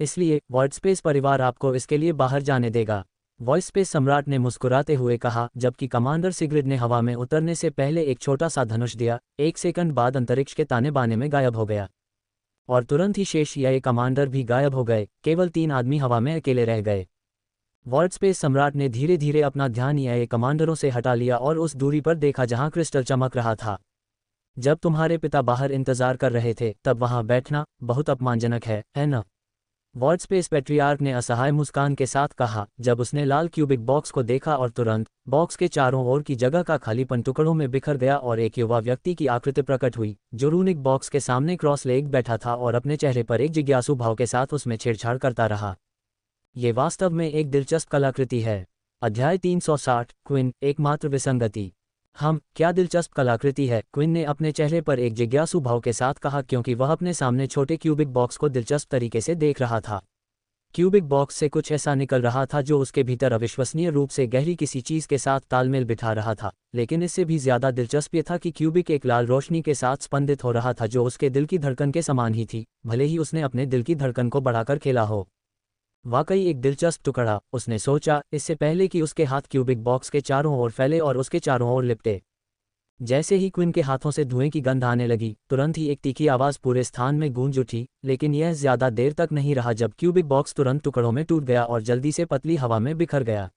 इसलिए वर्ड स्पेस परिवार आपको इसके लिए बाहर जाने देगा, वॉइस स्पेस सम्राट ने मुस्कुराते हुए कहा, जबकि कमांडर सिगरेट ने हवा में उतरने से पहले एक छोटा सा धनुष दिया। एक सेकंड बाद अंतरिक्ष के ताने बाने में गायब हो गया और तुरंत ही शेष कमांडर भी गायब हो गए। केवल 3 आदमी हवा में अकेले रह गए। वर्ड स्पेस सम्राट ने धीरे धीरे अपना ध्यान कमांडरों से हटा लिया और उस दूरी पर देखा जहां क्रिस्टल चमक रहा था। जब तुम्हारे पिता बाहर इंतजार कर रहे थे तब वहां बैठना बहुत अपमानजनक है ना? वर्ड स्पेस पैट्रियार्क ने असहाय मुस्कान के साथ कहा, जब उसने लाल क्यूबिक बॉक्स को देखा और तुरंत बॉक्स के चारों ओर की जगह का खालीपन टुकड़ों में बिखर गया और एक युवा व्यक्ति की आकृति प्रकट हुई, जो रूनिक बॉक्स के सामने क्रॉस लेग बैठा था और अपने चेहरे पर एक जिज्ञासु भाव के साथ उसमें छेड़छाड़ करता रहा। ये वास्तव में एक दिलचस्प कलाकृति है। अध्याय 360, क्विन, एकमात्र विसंगति। क्या दिलचस्प कलाकृति है, क्विन ने अपने चेहरे पर एक जिज्ञासु भाव के साथ कहा, क्योंकि वह अपने सामने छोटे क्यूबिक बॉक्स को दिलचस्प तरीके से देख रहा था। क्यूबिक बॉक्स से कुछ ऐसा निकल रहा था जो उसके भीतर अविश्वसनीय रूप से गहरी किसी चीज के साथ तालमेल बिठा रहा था, लेकिन इससे भी ज्यादा दिलचस्प ये था कि क्यूबिक एक लाल रोशनी के साथ स्पंदित हो रहा था जो उसके दिल की धड़कन के समान ही थी, भले ही उसने अपने दिल की धड़कन को बढ़ाकर खेला हो। वाकई एक दिलचस्प टुकड़ा, उसने सोचा, इससे पहले कि उसके हाथ क्यूबिक बॉक्स के चारों ओर फैले और उसके चारों ओर लिपटे। जैसे ही क्विन के हाथों से धुएं की गंध आने लगी, तुरंत ही एक तीखी आवाज पूरे स्थान में गूंज उठी, लेकिन यह ज्यादा देर तक नहीं रहा जब क्यूबिक बॉक्स तुरंत टुकड़ों में टूट गया और जल्दी से पतली हवा में बिखर गया।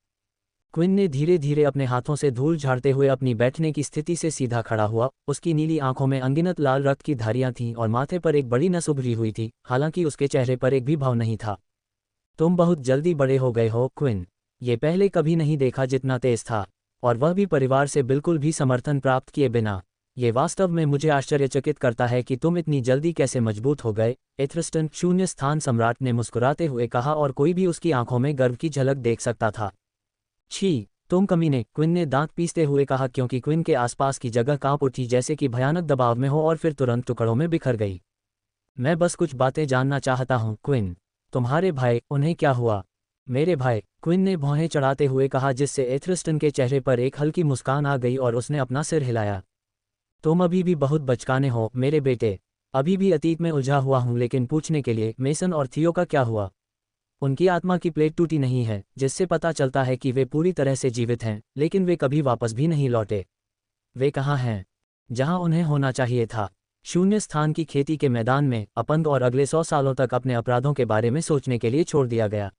क्विन ने धीरे धीरे अपने हाथों से धूल झाड़ते हुए अपनी बैठने की स्थिति से सीधा खड़ा हुआ। उसकी नीली आंखों में अनगिनत लाल रक्त की धारियां थीं और माथे पर एक बड़ी नस उभरी हुई थी, हालांकि उसके चेहरे पर एक भी भाव नहीं था। तुम बहुत जल्दी बड़े हो गए हो, क्विन। ये पहले कभी नहीं देखा जितना तेज था, और वह भी परिवार से बिल्कुल भी समर्थन प्राप्त किए बिना। ये वास्तव में मुझे आश्चर्यचकित करता है कि तुम इतनी जल्दी कैसे मजबूत हो गए, एथरस्टन, शून्य स्थान सम्राट ने मुस्कुराते हुए कहा और कोई भी उसकी आंखों में गर्व की झलक देख सकता था। छी, तुम कमीने, क्विन ने दांत पीसते हुए कहा, क्योंकि क्विन के आसपास की जगह कांप उठी जैसे कि भयानक दबाव में हो और फिर तुरंत टुकड़ों में बिखर गई। मैं बस कुछ बातें जानना चाहता हूँ, क्विन। तुम्हारे भाई, उन्हें क्या हुआ? मेरे भाई, क्विन ने भौहें चढ़ाते हुए कहा, जिससे एथरस्टन के चेहरे पर एक हल्की मुस्कान आ गई और उसने अपना सिर हिलाया। तुम अभी भी बहुत बचकाने हो मेरे बेटे, अभी भी अतीत में उलझा हुआ हूँ, लेकिन पूछने के लिए, मेसन और थियो का क्या हुआ? उनकी आत्मा की प्लेट टूटी नहीं है, जिससे पता चलता है कि वे पूरी तरह से जीवित हैं, लेकिन वे कभी वापस भी नहीं लौटे। वे कहाँ हैं? जहाँ उन्हें होना चाहिए था। शून्य स्थान की खेती के मैदान में, अपंग और अगले 100 सालों तक अपने अपराधों के बारे में सोचने के लिए छोड़ दिया गया।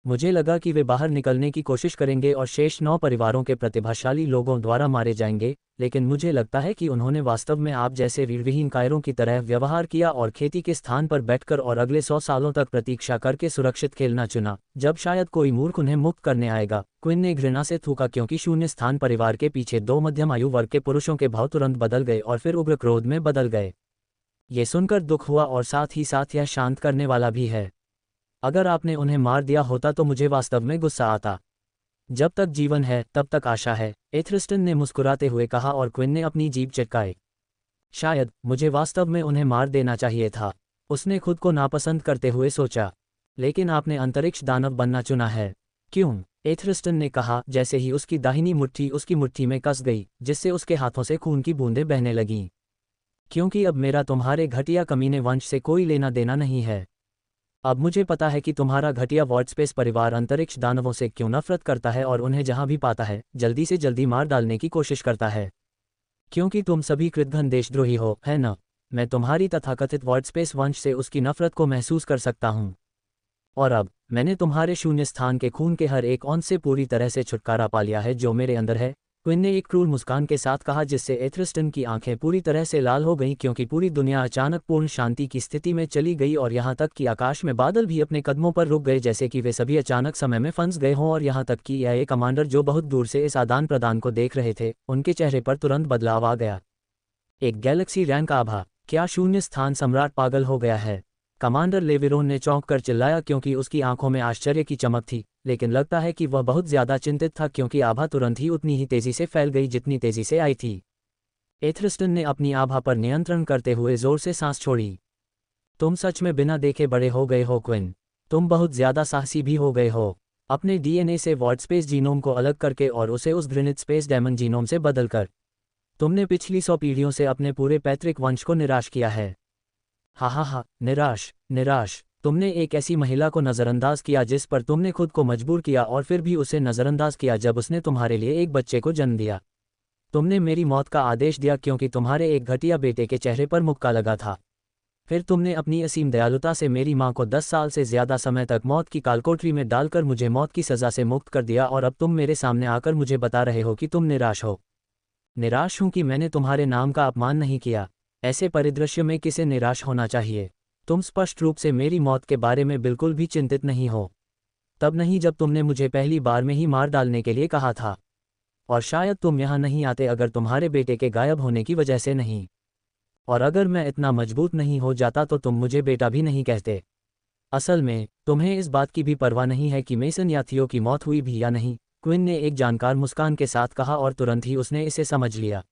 मुझे लगा कि वे बाहर निकलने की कोशिश करेंगे और शेष 9 परिवारों के प्रतिभाशाली लोगों द्वारा मारे जाएंगे, लेकिन मुझे लगता है कि उन्होंने वास्तव में आप जैसे रीढ़विहीन कायरों की तरह व्यवहार किया और खेती के स्थान पर बैठकर और अगले 100 सालों तक प्रतीक्षा करके सुरक्षित खेलना चुना, जब शायद कोई मूर्ख उन्हें मुक्त करने आएगा। क्विन ने घृणा से थूका क्योंकि शून्य स्थान परिवार के पीछे 2 मध्यम आयु वर्ग के पुरुषों के भाव तुरंत बदल गए और फिर उग्र क्रोध में बदल गए। ये सुनकर दुख हुआ और साथ ही साथ यह शांत करने वाला भी है। अगर आपने उन्हें मार दिया होता तो मुझे वास्तव में गुस्सा आता। जब तक जीवन है तब तक आशा है, एथरिस्टन ने मुस्कुराते हुए कहा और क्विन ने अपनी जीभ चटकाई। शायद मुझे वास्तव में उन्हें मार देना चाहिए था, उसने खुद को नापसंद करते हुए सोचा। लेकिन आपने अंतरिक्ष दानव बनना चुना है। क्यों? एथरिस्टन ने कहा जैसे ही उसकी दाहिनी मुट्ठी उसकी मुट्ठी में कस गई, जिससे उसके हाथों से खून की बूंदें बहने लगीं। क्योंकि अब मेरा तुम्हारे घटिया कमीने वंश से कोई लेना देना नहीं है। अब मुझे पता है कि तुम्हारा घटिया वॉर्डस्पेस परिवार अंतरिक्ष दानवों से क्यों नफरत करता है और उन्हें जहां भी पाता है जल्दी से जल्दी मार डालने की कोशिश करता है। क्योंकि तुम सभी कृतघ्न देशद्रोही हो, है न? मैं तुम्हारी तथाकथित वॉर्डस्पेस वंश से उसकी नफरत को महसूस कर सकता हूं। और अब मैंने तुम्हारे शून्य स्थान के खून के हर एक औंध से पूरी तरह से छुटकारा पा लिया है जो मेरे अंदर है, क्विन ने एक क्रूर मुस्कान के साथ कहा, जिससे एथरिस्टन की आंखें पूरी तरह से लाल हो गईं क्योंकि पूरी दुनिया अचानक पूर्ण शांति की स्थिति में चली गई और यहाँ तक कि आकाश में बादल भी अपने कदमों पर रुक गए, जैसे कि वे सभी अचानक समय में फंस गए हों। और यहाँ तक कि यह कमांडर जो बहुत दूर से इस आदान प्रदान को देख रहे थे, उनके चेहरे पर तुरंत बदलाव आ गया। एक गैलेक्सी रैंक आभा। क्या शून्य स्थान सम्राट पागल हो गया है? कमांडर लेविरोन ने चौंक कर चिल्लाया क्योंकि उसकी आंखों में आश्चर्य की चमक थी, लेकिन लगता है कि वह बहुत ज्यादा चिंतित था क्योंकि आभा तुरंत ही उतनी ही तेजी से फैल गई जितनी तेजी से आई थी। एथरिस्टन ने अपनी आभा पर नियंत्रण करते हुए जोर से सांस छोड़ी। तुम सच में बिना देखे बड़े हो गए हो क्विन। तुम बहुत ज्यादा साहसी भी हो गए हो। अपने डीएनए से वॉर्डस्पेस जीनोम को अलग करके और उसे उस घृणित स्पेस डेमन जीनोम से बदलकर तुमने पिछली 100 पीढ़ियों से अपने पूरे पैतृक वंश को निराश किया है। हा, निराश, निराश। तुमने एक ऐसी महिला को नज़रअंदाज किया जिस पर तुमने खुद को मजबूर किया और फिर भी उसे नज़रअंदाज किया जब उसने तुम्हारे लिए एक बच्चे को जन्म दिया। तुमने मेरी मौत का आदेश दिया क्योंकि तुम्हारे एक घटिया बेटे के चेहरे पर मुक्का लगा था। फिर तुमने अपनी असीम दयालुता से मेरी मां को 10 साल से ज़्यादा समय तक मौत की कालकोठरी में डालकर मुझे मौत की सज़ा से मुक्त कर दिया और अब तुम मेरे सामने आकर मुझे बता रहे हो कि तुम निराश हो। निराश हूं कि मैंने तुम्हारे नाम का अपमान नहीं किया। ऐसे परिदृश्य में किसे निराश होना चाहिए? तुम स्पष्ट रूप से मेरी मौत के बारे में बिल्कुल भी चिंतित नहीं हो। तब नहीं जब तुमने मुझे पहली बार में ही मार डालने के लिए कहा था। और शायद तुम यहाँ नहीं आते अगर तुम्हारे बेटे के गायब होने की वजह से नहीं। और अगर मैं इतना मजबूत नहीं हो जाता तो तुम मुझे बेटा भी नहीं कहते। असल में तुम्हें इस बात की भी परवाह नहीं है कि मेसन या थियो की मौत हुई भी या नहीं, क्विन ने एक जानकार मुस्कान के साथ कहा और तुरंत ही उसने इसे समझ लिया।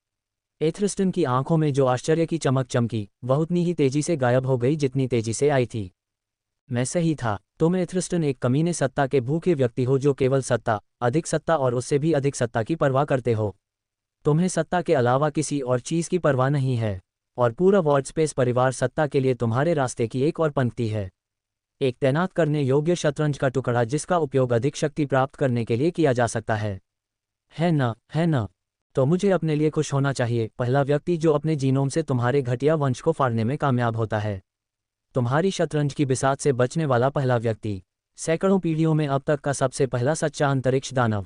एथरिस्टन की आंखों में जो आश्चर्य की चमक चमकी वह उतनी ही तेजी से गायब हो गई जितनी तेजी से आई थी। मैं सही था। तुम एथरिस्टन एक कमीने सत्ता के भूखे व्यक्ति हो जो केवल सत्ता, अधिक सत्ता और उससे भी अधिक सत्ता की परवाह करते हो। तुम्हें सत्ता के अलावा किसी और चीज़ की परवाह नहीं है। और पूरा वॉर्डस्पेस परिवार सत्ता के लिए तुम्हारे रास्ते की एक और पंक्ति है। एक तैनात करने योग्य शतरंज का टुकड़ा जिसका उपयोग अधिक शक्ति प्राप्त करने के लिए किया जा सकता है ना? है ना? तो मुझे अपने लिए खुश होना चाहिए, पहला व्यक्ति जो अपने जीनोम से तुम्हारे घटिया वंश को फाड़ने में कामयाब होता है। तुम्हारी शतरंज की बिसात से बचने वाला पहला व्यक्ति, सैकड़ों पीढ़ियों में अब तक का सबसे पहला सच्चा अंतरिक्ष दानव।